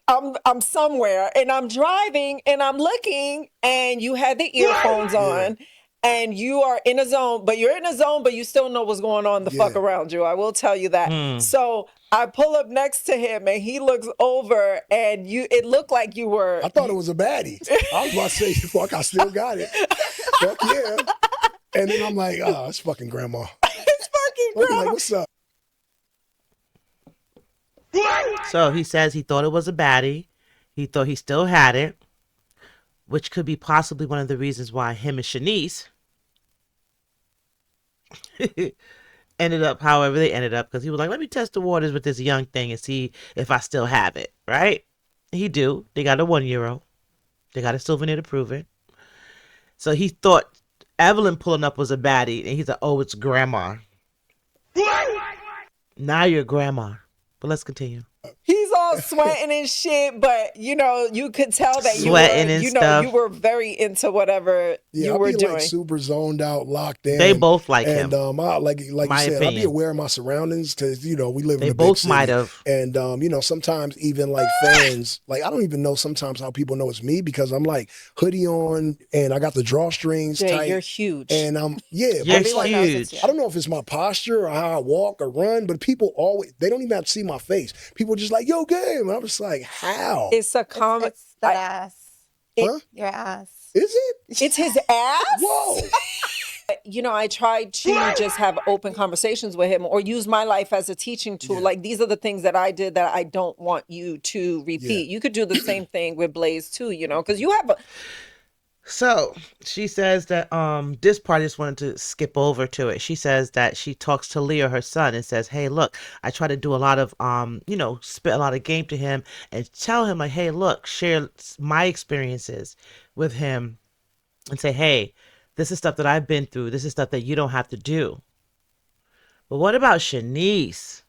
I'm somewhere, and I'm driving, and I'm looking, and you had the earphones on. And you are in a zone, but you're in a zone, but you still know what's going on the fuck around you. I will tell you that. So I pull up next to him and he looks over and it looked like you were. I thought it was a baddie. I was about to say, fuck, I still got it. Fuck yeah. And then I'm like, oh, it's fucking grandma. It's fucking grandma. Like, what's up? So he says he thought it was a baddie. He thought he still had it, which could be possibly one of the reasons why him and Shaniece ended up however they ended up, because he was like, let me test the waters with this young thing and see if I still have it, right? He do. They got a 1 year. They got a souvenir to prove it. So he thought Evelyn pulling up was a baddie, and he's like, oh, it's grandma. Now you're a grandma. But let's continue. He's all sweating and shit, but you could tell that Sweating and you stuff. were very into whatever Yeah, you I'll were be like doing. super zoned out, locked They in, both like and him. I like you My said, I'll be opinion. aware of my surroundings because we live in They a big both might city, have. and sometimes even like fans, like I don't even know sometimes how people know it's me because I'm like hoodie on and I got the drawstrings Jay, you're tight, huge. and yeah, You're but it's Everyone like knows it's you. I huge. don't know if it's my posture or how I walk or run, but people always they don't even have to see my face. People just like yo game, and I'm just like how, It's a common. It's that ass. huh? Your ass. Is it? It's his ass. Whoa. I tried to just have open conversations with him or use my life as a teaching tool. Yeah. Like, these are the things that I did that I don't want you to repeat. You could do the same thing with Blaze too, because you have So she says that this part I just wanted to skip over to it. She says that she talks to Leo, her son, and says, "Hey, look, I try to do a lot of spit a lot of game to him and tell him like, hey, look, share my experiences with him and say, hey, this is stuff that I've been through. This is stuff that you don't have to do." But what about Shaniece?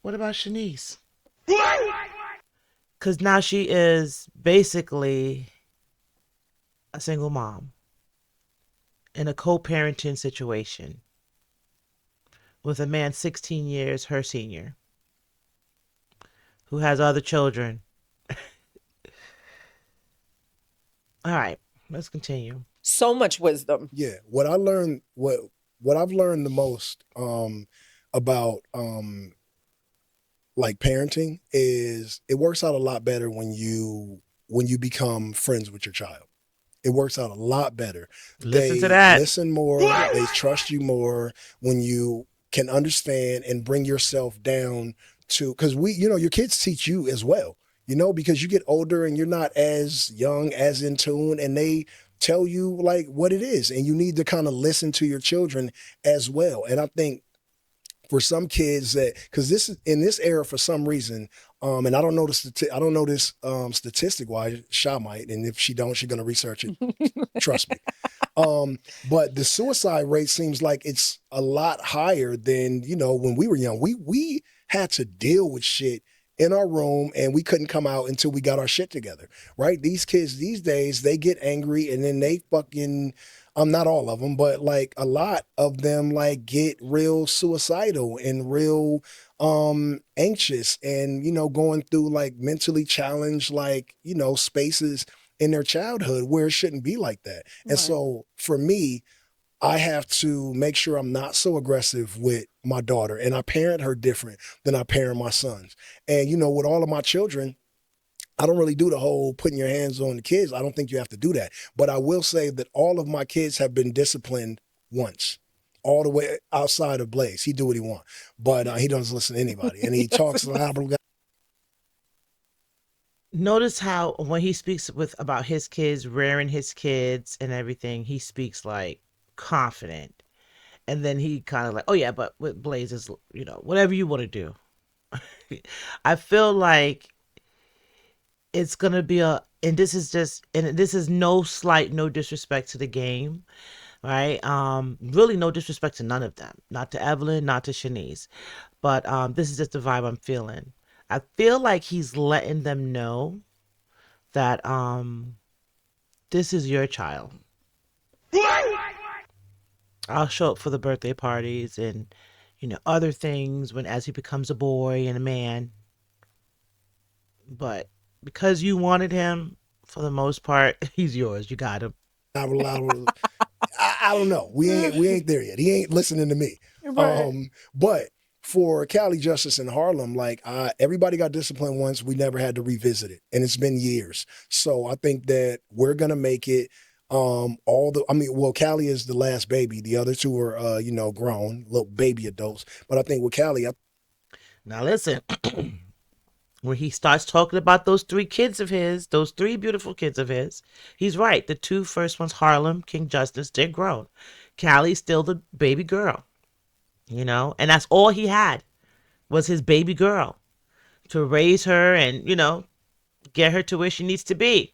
What about Shaniece? Because now she is basically a single mom in a co-parenting situation with a man 16 years her senior who has other children. All right, let's continue. so much wisdom. Yeah, what I learned, what I've learned the most about like parenting is it works out a lot better when you become friends with your child. It works out a lot better. Listen to They that. listen more, they trust you more when you can understand and bring yourself down to because your kids teach you as well. Because you get older and you're not as young, as in tune, and they tell you like what it is, and you need to kind of listen to your children as well. And I think for some kids that because this is in this era for some reason, and I don't know I don't know this statistic wise. Sha might, and if she don't, she's gonna research it. Trust me. But the suicide rate seems like it's a lot higher than when we were young. We had to deal with shit in our room and we couldn't come out until we got our shit together, right? These kids these days, they get angry and then they fucking not all of them, but like a lot of them like get real suicidal and real anxious and going through like mentally challenged like spaces in their childhood where it shouldn't be like that. And Right. so for me, I have to make sure I'm not so aggressive with my daughter and I parent her different than I parent my sons. And with all of my children, I don't really do the whole putting your hands on the kids. I don't think you have to do that. But I will say that all of my kids have been disciplined once. All the way outside of Blaze. He do what he want. But he doesn't listen to anybody. And he talks loud. Notice how when he speaks with about his kids, rearing his kids and everything, he speaks like confident. And then he kind of like, oh yeah, but with Blaze is, whatever you want to do. I feel like it's gonna be and this is no slight, no disrespect to the game, right? Really no disrespect to none of them, not to Evelyn, not to Shaniece, but this is just the vibe I'm feeling. I feel like he's letting them know that this is your child. I'll show up for the birthday parties and other things when as he becomes a boy and a man, but because you wanted him, for the most part, he's yours. You got him. I don't know. We ain't there yet. He ain't listening to me. Right. But for Cali Justice in Harlem, like everybody got disciplined once. We never had to revisit it, and it's been years. So I think that we're gonna make it. Cali is the last baby. The other two are, grown, little baby adults. But I think with Cali, Now listen, when he starts talking about those three kids of his, those three beautiful kids of his, he's right. The two first ones, Harlem, King Justice, they're grown. Callie's still the baby girl, and that's all he had was his baby girl to raise her and, get her to where she needs to be.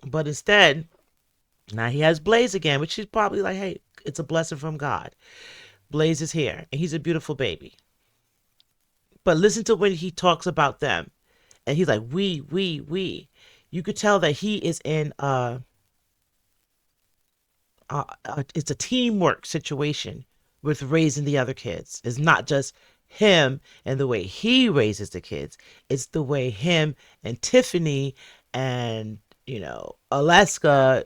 But instead, now he has Blaze again, which is probably like, hey, it's a blessing from God. Blaze is here, and he's a beautiful baby. But listen to when he talks about them, and he's like, we. You could tell that he is in it's a teamwork situation with raising the other kids. It's not just him and the way he raises the kids. It's the way him and Tiffany and Alaska,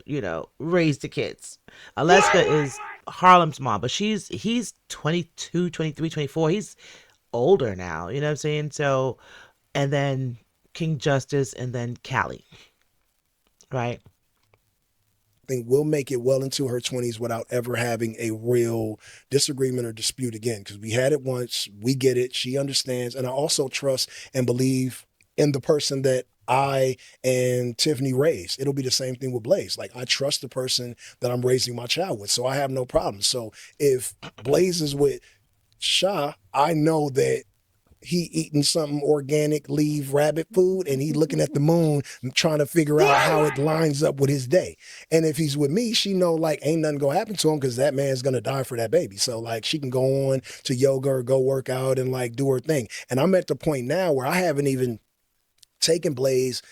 raised the kids. Alaska is Harlem's mom, but he's 22, 23, 24. He's older now, you know what I'm saying? So, and then King Justice and then Callie, right? Think will make it well into her 20s without ever having a real disagreement or dispute again. Because we had it once, we get it, she understands. And I also trust and believe in the person that I and Tiffany raised. It'll be the same thing with Blaze. Like, I trust the person that I'm raising my child with. So I have no problem. So if Blaze is with Sha, I know that he eating something organic, leave rabbit food, and he looking at the moon and trying to figure out how it lines up with his day. And if he's with me, she know like ain't nothing gonna happen to him because that man's gonna die for that baby. So like she can go on to yoga or go work out and like do her thing. And I'm at the point now where I haven't even taken Blaze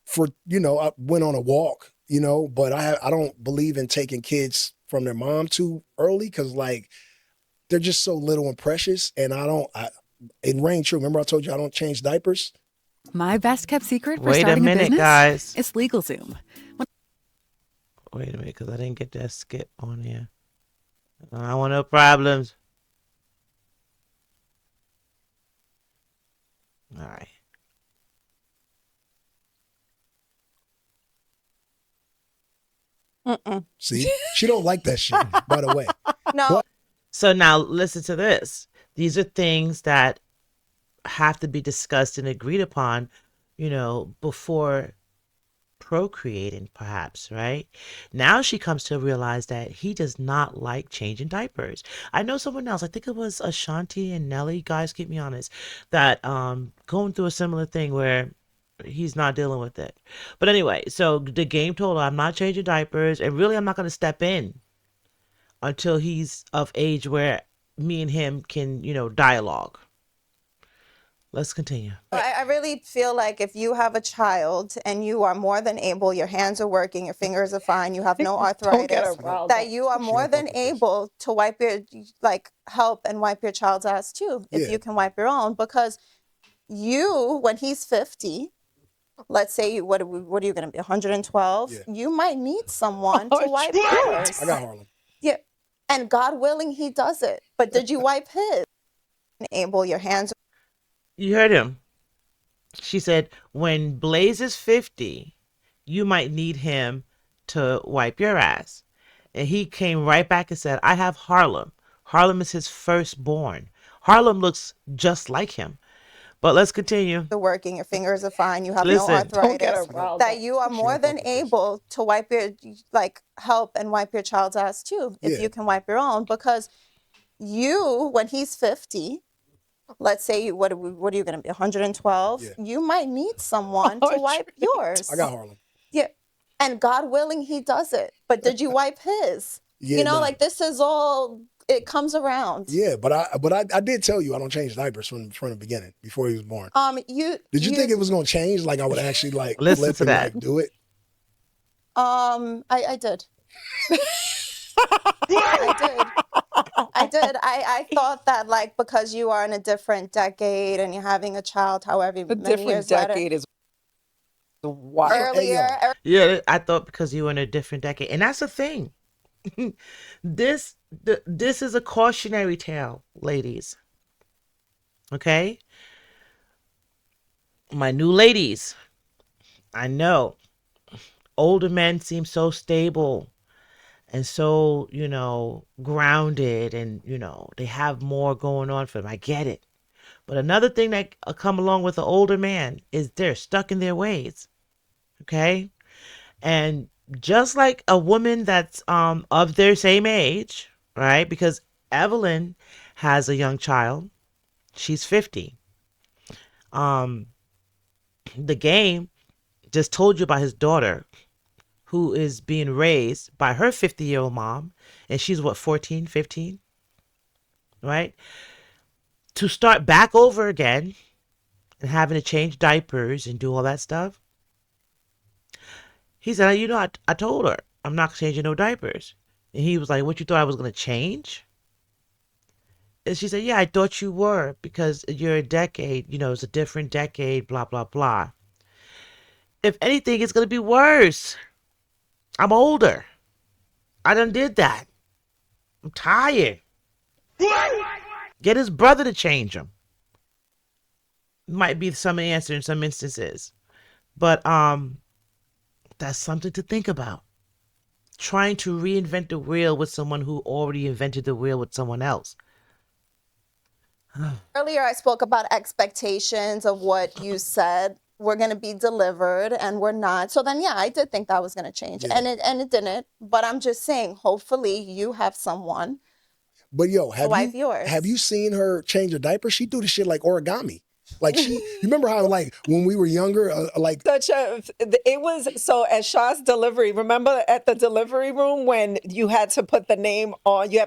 for, I went on a walk, but I don't believe in taking kids from their mom too early because like they're just so little and precious. And it rang true. Remember I told you I don't change diapers? My best kept secret for Wait a starting minute, business guys. is LegalZoom. Wait a minute, because I didn't get that skip on here. I want no problems. All right. See? She don't like that shit, by the way. No. So now listen to this. These are things that have to be discussed and agreed upon, before procreating, perhaps, right? Now she comes to realize that he does not like changing diapers. I know someone else, I think it was Ashanti and Nelly, guys, keep me honest, that going through a similar thing where he's not dealing with it. But anyway, so the game told her, I'm not changing diapers, and really I'm not going to step in until he's of age where me and him can, dialogue. Let's continue. I really feel like if you have a child and you are more than able, your hands are working, your fingers are fine, you have no arthritis, that you are more than able to help and wipe your child's ass too, if you can wipe your own. Because when he's 50, let's say, what are you going to be, 112? Yeah. You might need someone to wipe yours. I got Harlem. Yeah. And God willing, he does it. But did you wipe his? Able, your hands. You heard him. She said, when Blaze is 50, you might need him to wipe your ass. And he came right back and said, I have Harlem. Harlem is his firstborn. Harlem looks just like him. But let's continue. Working, your fingers are fine, you have Listen, no arthritis, that you are more than able to wipe your, help and wipe your child's ass too, if you can wipe your own. Because when he's 50, let's say, what are you going to be, 112? Yeah. You might need someone to wipe yours. I got Harlem. Yeah. And God willing, he does it. But did you wipe his? Yeah, this is all, it comes around. Yeah, but I did tell you I don't change diapers from the beginning before he was born. Did you think it was gonna change? Like I would actually listen flip to and that. do it? I did. I did. I thought that because you are in a different decade and you're having a child, however many years later. Decade is wild. Earlier. Yeah, I thought because you were in a different decade. And that's the thing. This is a cautionary tale, ladies. Okay? My new ladies, I know older men seem so stable and so, grounded and, they have more going on for them. I get it. But another thing that come along with an older man is they're stuck in their ways. Okay? And just like a woman that's of their same age, right? Because Evelyn has a young child. She's 50. The game just told you about his daughter who is being raised by her 50-year-old mom. And she's what, 14, 15? right? To start back over again and having to change diapers and do all that stuff. He said, I told her I'm not changing no diapers. And he was like, what, you thought I was going to change? And she said, yeah, I thought you were because you're a decade, it's a different decade, blah, blah, blah. If anything, it's going to be worse. I'm older. I done did that. I'm tired. Get his brother to change him. Might be some answer in some instances. But that's something to think about. Trying to reinvent the wheel with someone who already invented the wheel with someone else. Earlier, I spoke about expectations of what you said were going to be delivered and we're not. So then, yeah, I did think that was going to change, Yeah. and it didn't. But I'm just saying, hopefully, you have someone But yo, to wipe yours. have you seen her change a diaper? She do the shit like origami. Like you remember how like when we were younger, like It was so at Shaw's delivery. Remember at the delivery room when you had to put the name on, you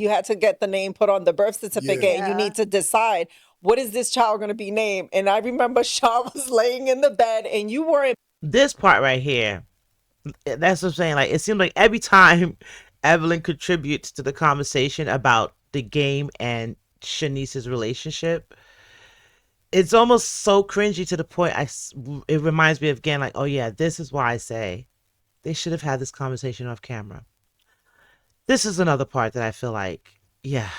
had to get the name put on the birth certificate, Yeah. and you need to decide what is this child going to be named. And I remember Shaw was laying in the bed, and you were in This part right here, that's what I'm saying. Like, it seems like every time Evelyn contributes to the conversation about the game and Shanice's relationship, it's almost so cringy to the point it reminds me of, again, like, oh yeah, this is why I say they should have had this conversation off camera. This is another part that I feel like, yeah,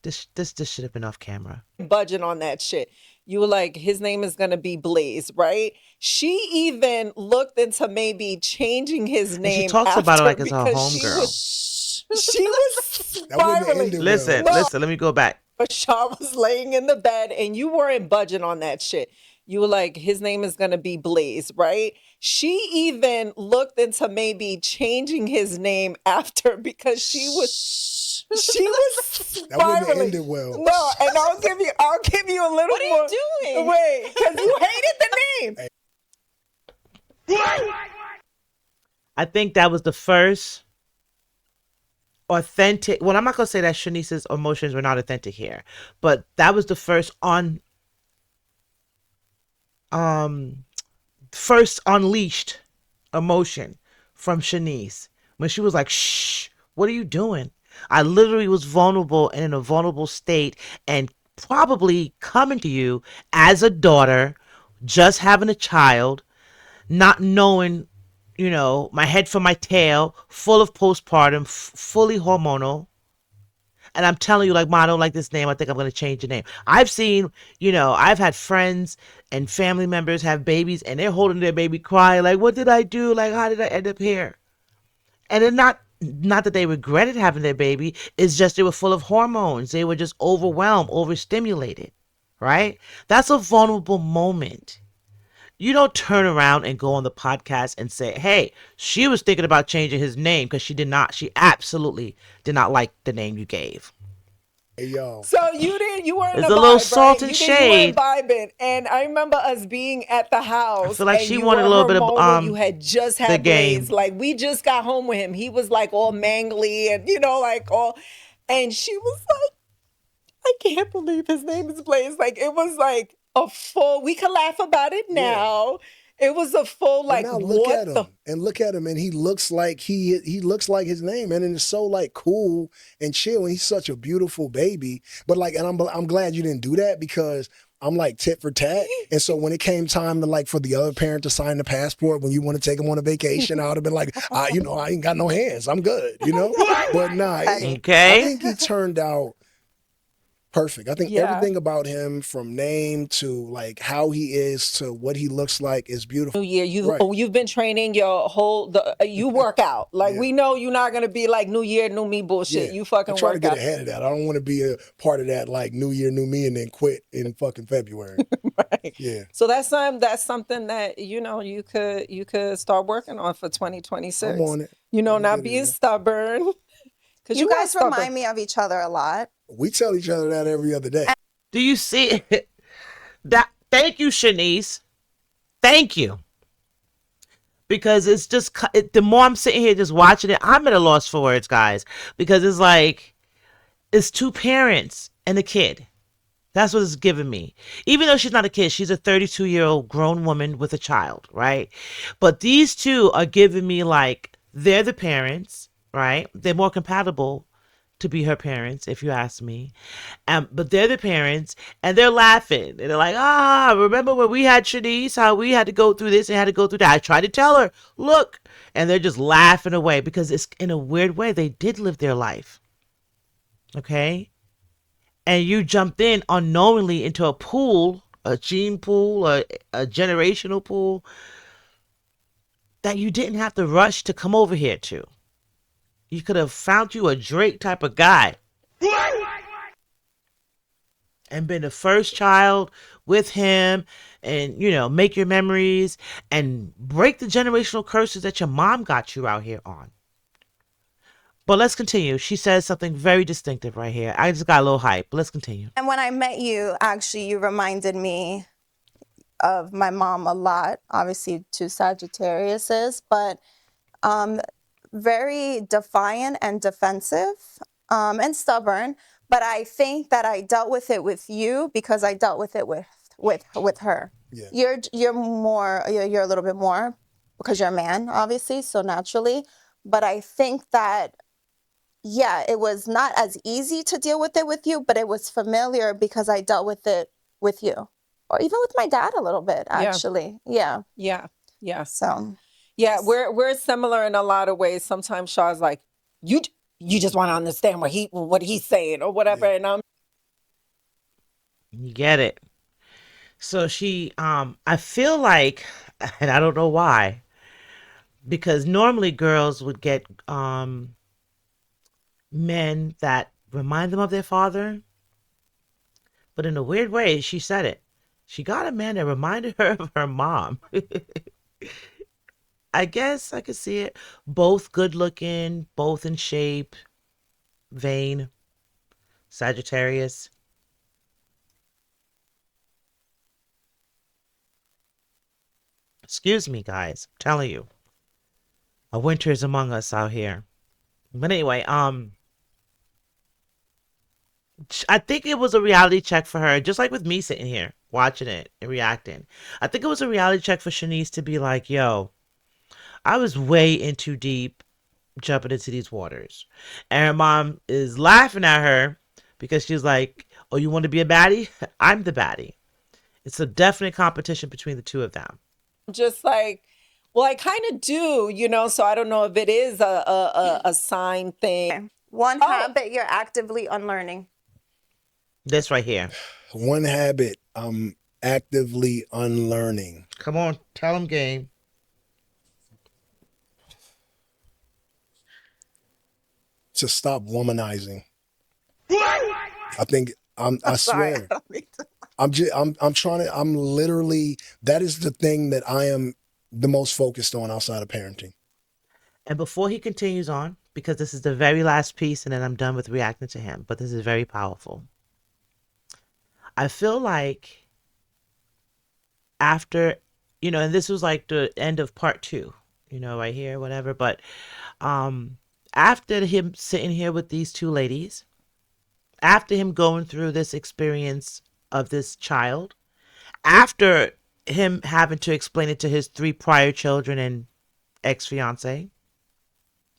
this should have been off camera. budget on that shit. You were like, his name is going to be Blaze, right? She even looked into maybe changing his And name. she talks about it like after it's her because homegirl. She was that wouldn't have spiraling. ended Listen, well. listen, let me go back. But Shaw was laying in the bed, and you weren't budging on that shit. You were like, his name is going to be Blaze, right? She even looked into maybe changing his name after because she was That wouldn't have spiraling. ended well. No, and I'll give you a little What are more. you doing? Wait, because you hated the name. I think that was the first authentic. Well, I'm not gonna say that Shanice's emotions were not authentic here, but that was the first first unleashed emotion from Shanice when she was like, "Shh, what are you doing?" I literally was vulnerable and in a vulnerable state, and probably coming to you as a daughter, just having a child, not knowing, my head from my tail, full of postpartum, fully hormonal. And I'm telling you, like, Ma, I don't like this name. I think I'm going to change the name. I've seen, I've had friends and family members have babies and they're holding their baby crying, like, what did I do? Like, how did I end up here? And it's not that they regretted having their baby. It's just they were full of hormones. They were just overwhelmed, overstimulated, right? That's a vulnerable moment. You don't turn around and go on the podcast and say, hey, she was thinking about changing his name because she absolutely did not like the name you gave. Hey, yo. So you weren't There's a a little vibe, salt right? and You weren't shade. vibing. And I remember us being at the house. I feel like and she you wanted were a little bit of, hormonal. You had just the had game. Blaze. Like, we just got home with him. He was like all mangly and, like all. And she was like, I can't believe his name is Blaze. Like, it was like a full, we can laugh about it now. It was a full, like, But now look what at the him and look at him, and he looks like he looks like his name, and it's so like cool and chill. And he's such a beautiful baby. But like, and I'm glad you didn't do that because I'm like tit for tat. And so when it came time to like for the other parent to sign the passport when you want to take him on a vacation, I would have been like, I ain't got no hands, I'm good, But nah, I Okay. think he turned out perfect. I think Yeah. everything about him, from name to like how he is to what he looks like, is beautiful. New Year, Right. you've been training your whole you work out. Like, Yeah. we know you're not gonna be like New Year, new me bullshit. Yeah. You fucking I try to work get out. ahead of that. I don't want to be a part of that like New Year, new me, and then quit in fucking February. Right. Yeah. So that's something that you could start working on for 2026. I'm on it. Not get it being in. stubborn. Because You guys remind me of each other a lot. We tell each other that every other day. Do you see it? Thank you, Shanice. Thank you. Because it's just, the more I'm sitting here just watching it, I'm at a loss for words, guys. Because it's like, It's two parents and a kid. That's what it's giving me. Even though she's not a kid, she's a 32-year-old grown woman with a child, right? But these two are giving me like they're the parents, right? They're more compatible to be her parents, if you ask me. But they're the parents, and they're laughing. And they're like, remember when we had Shaniece, how we had to go through this and had to go through that? I tried to tell her, look. And they're just laughing away because it's in a weird way. They did live their life. Okay? And you jumped in unknowingly into a pool, a gene pool, a generational pool that you didn't have to rush to come over here to. You could have found you a Drake type of guy and been the first child with him and, make your memories and break the generational curses that your mom got you out here on. But let's continue. She says something very distinctive right here. I just got a little hype. But let's continue. And when I met you, actually, you reminded me of my mom a lot. Obviously, two Sagittariuses, but very defiant and defensive and stubborn. But I think that I dealt with it with you because I dealt with it with her. Yeah. You're more, you're a little bit more because you're a man, obviously, so naturally. But I think that, yeah, it was not as easy to deal with it with you, but it was familiar because I dealt with it with you, or even with my dad a little bit, actually. Yeah. Yeah. Yeah. So. Yeah, we're similar in a lot of ways. Sometimes Shaw's like, you just want to understand what he's saying or whatever, and I'm. You get it. So she, I feel like, and I don't know why, because normally girls would get men that remind them of their father, but in a weird way, she said it. She got a man that reminded her of her mom. I guess I could see it. Both good looking, both in shape, vain, Sagittarius. Excuse me, guys. I'm telling you. A winter is among us out here. But anyway, I think it was a reality check for her, just like with me sitting here watching it and reacting. I think it was a reality check for Shaniece to be like, yo, I was way in too deep jumping into these waters. And her mom is laughing at her because she's like, oh, you want to be a baddie? I'm the baddie. It's a definite competition between the two of them. Just like, well, I kind of do, so I don't know if it is a sign thing. Okay. One habit you're actively unlearning. This right here. One habit I'm actively unlearning. Come on, tell them, game. To stop womanizing. I think I swear. I'm trying to, I'm literally, that is the thing that I am the most focused on outside of parenting. And before he continues on, because this is the very last piece and then I'm done with reacting to him, but this is very powerful. I feel like after, and this was like the end of part 2, right here, whatever. But after him sitting here with these two ladies, after him going through this experience of this child, after him having to explain it to his 3 prior children and ex-fiance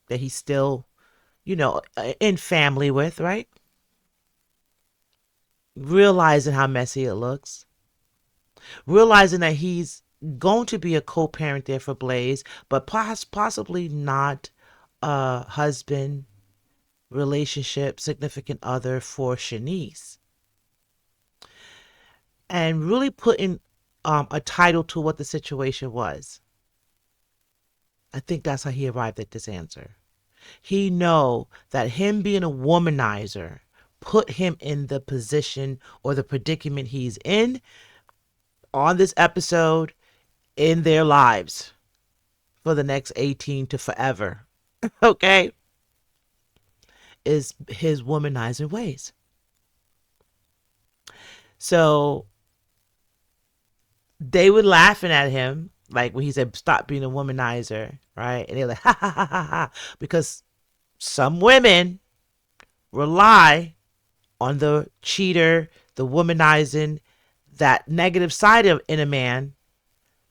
that he's still, in family with, right? Realizing how messy it looks. Realizing that he's going to be a co-parent there for Blaze, but possibly not a husband, relationship, significant other for Shaniece. And really putting a title to what the situation was. I think that's how he arrived at this answer. He know that him being a womanizer put him in the position or the predicament he's in on this episode in their lives for the next 18 to forever. Okay? Is his womanizing ways. So they were laughing at him, like when he said, stop being a womanizer, right? And they're like, ha ha ha ha ha. Because some women rely on the cheater, the womanizing, that negative side of in a man,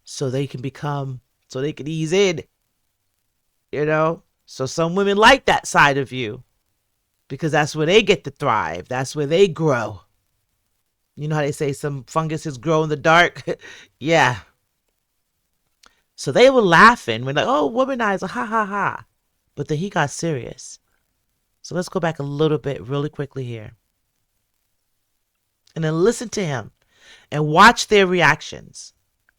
so they can ease in, you know? So some women like that side of you because that's where they get to thrive. That's where they grow. You know how they say some funguses grow in the dark? Yeah. So they were laughing. We're like, oh, womanizer, ha ha ha. But then he got serious. So let's go back a little bit really quickly here. And then listen to him and watch their reactions.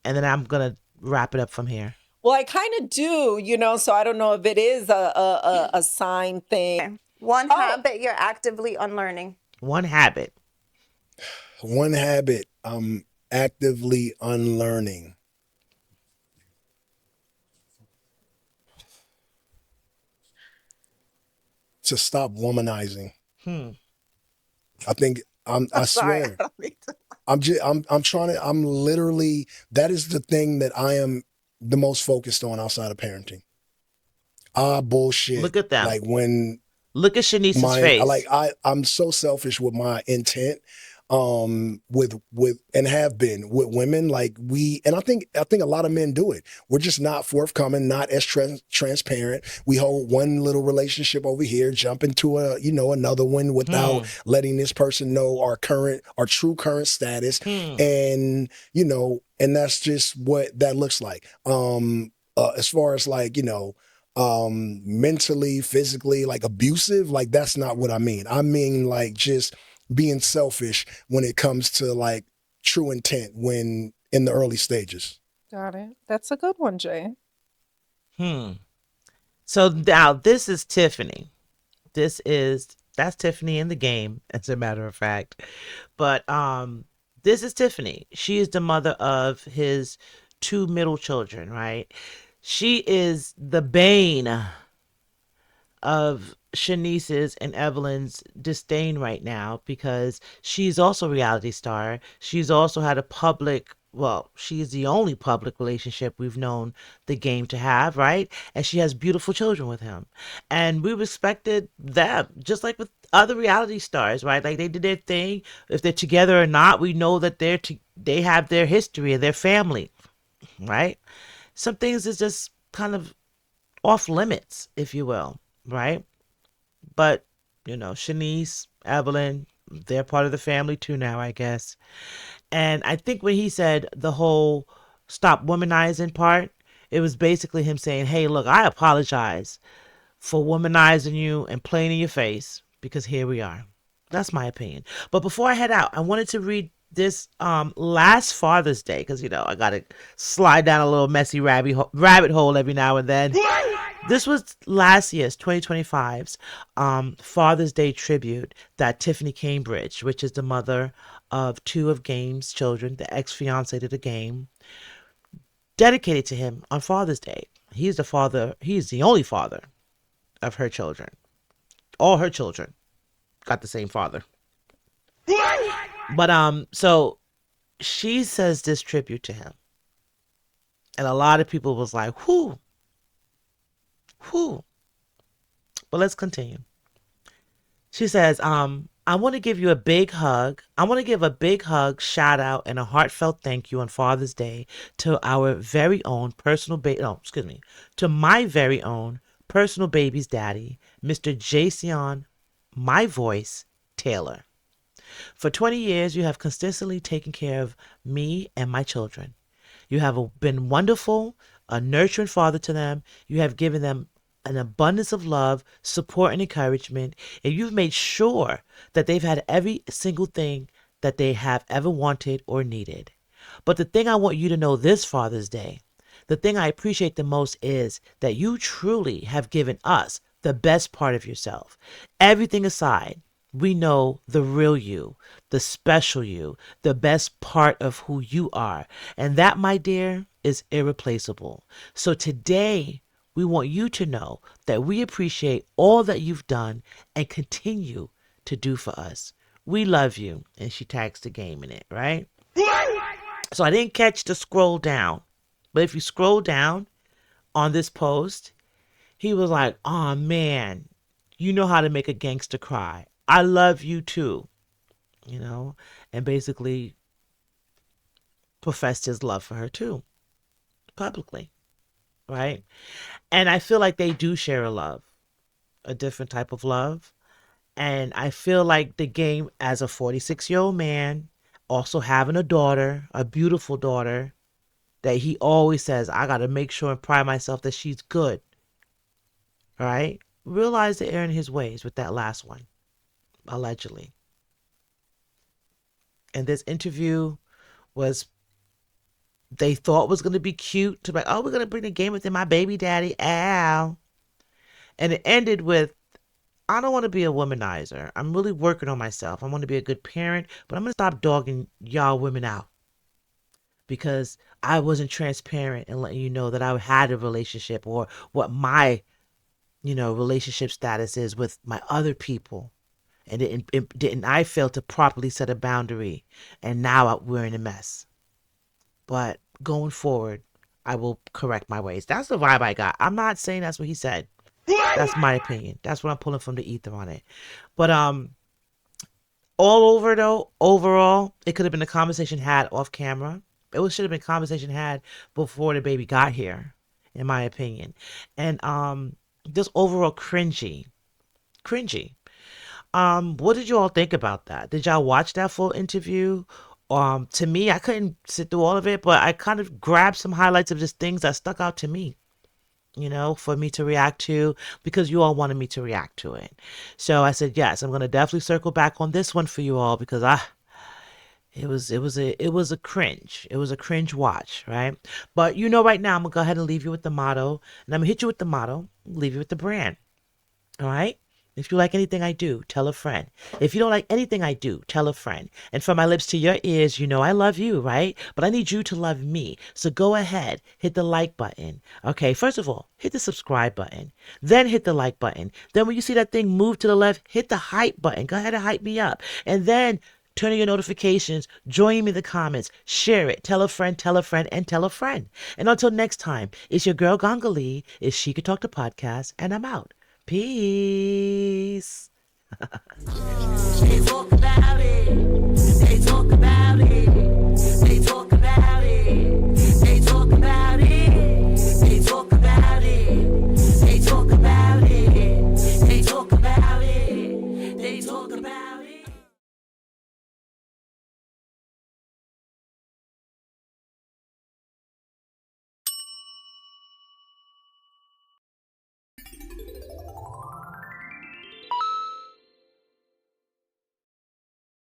And then I'm going to wrap it up from here. Well, I kind of do, so I don't know if it is a sign thing. One habit you're actively unlearning. One habit. One habit I'm actively unlearning. To stop womanizing. I think I swear. I'm literally, that is the thing that I am the most focused on outside of parenting. Bullshit. Look at them. Like when Look at Shanice's face. I'm so selfish with my intent, with and have been with women. Like and I think a lot of men do it. We're just not forthcoming, not as transparent. We hold one little relationship over here, jump into another one without letting this person know our true current status. And and that's just what that looks like. As far as mentally, physically, like abusive, like that's not what I mean. I mean like just being selfish when it comes to like true intent when in the early stages. Got it. That's a good one, Jay. So now this is Tiffany. That's Tiffany in the game, as a matter of fact. But this is Tiffany. She is the mother of his 2 middle children, right? She is the bane of Shanice's and Evelyn's disdain right now because she's also a reality star. She's also had she's the only public relationship we've known the game to have, right? And she has beautiful children with him. And we respected them, just like with other reality stars, right? Like they did their thing. If they're together or not, we know that they have their history and their family, right? Some things is just kind of off limits, if you will, right? But, Shaniece, Evelyn, they're part of the family too now, I guess. And I think when he said the whole stop womanizing part, it was basically him saying, hey, look, I apologize for womanizing you and playing in your face because here we are. That's my opinion. But before I head out, I wanted to read this last Father's Day because I gotta slide down a little messy rabbit hole every now and then. This was last year's 2025's Father's Day tribute that Tiffany Cambridge, which is the mother of 2 of Game's children, the ex-fiance to the Game, dedicated to him on Father's Day. He's the only father of her children. All her children got the same father. But so she says this tribute to him. And a lot of people was like, whoo. But let's continue. She says, I want to give you a big hug. I want to give a big hug, shout out, and a heartfelt thank you on Father's Day to our very own to my very own personal baby's daddy, Mr. Jason, my voice, Taylor. For 20 years, you have consistently taken care of me and my children. You have been wonderful, a nurturing father to them. You have given them an abundance of love, support, and encouragement, and you've made sure that they've had every single thing that they have ever wanted or needed. But the thing I want you to know this Father's Day, the thing I appreciate the most is that you truly have given us the best part of yourself. Everything aside, we know the real you, the special you, the best part of who you are. And that, my dear, is irreplaceable. So today, we want you to know that we appreciate all that you've done and continue to do for us. We love you. And she tags the Game in it, right? So I didn't catch the scroll down. But if you scroll down on this post, he was like, oh man, you know how to make a gangster cry. I love you too. you know, and basically professed his love for her too, publicly, right? And I feel like they do share a love, a different type of love. And I feel like the game, as a 46-year-old man, also having a daughter, a beautiful daughter, that he always says, I got to make sure and pride myself that she's good, right? Realize the error in his ways with that last one, allegedly. And this interview was, they thought was going to be cute, to be like, oh, we're going to bring the game within my baby daddy, Al. And it ended with, I don't want to be a womanizer. I'm really working on myself. I want to be a good parent, but I'm going to stop dogging y'all women out because I wasn't transparent and letting you know that I had a relationship or what my, relationship status is with my other people. And didn't I fail to properly set a boundary, and now we're in a mess. But going forward, I will correct my ways. That's the vibe I got. I'm not saying that's what he said. That's my opinion. That's what I'm pulling from the ether on it. But all over though, overall, it could have been a conversation had off camera. Should have been a conversation had before the baby got here, in my opinion. And just overall cringy. Cringy. What did you all think about that? Did y'all watch that full interview? To me, I couldn't sit through all of it, but I kind of grabbed some highlights of just things that stuck out to me, for me to react to, because you all wanted me to react to it. So I said, yes, I'm going to definitely circle back on this one for you all, because it was a cringe. It was a cringe watch, right? But right now I'm going to go ahead and leave you with the motto, and I'm going to hit you with the motto, leave you with the brand. All right? If you like anything I do, tell a friend. If you don't like anything I do, tell a friend. And from my lips to your ears, I love you, right? But I need you to love me. So go ahead, hit the like button. Okay, first of all, hit the subscribe button. Then hit the like button. Then when you see that thing move to the left, hit the hype button. Go ahead and hype me up. And then turn on your notifications, join me in the comments, share it, tell a friend, and tell a friend. And until next time, it's your girl Gongali. It's She Could Talk the Podcast, and I'm out. Peace.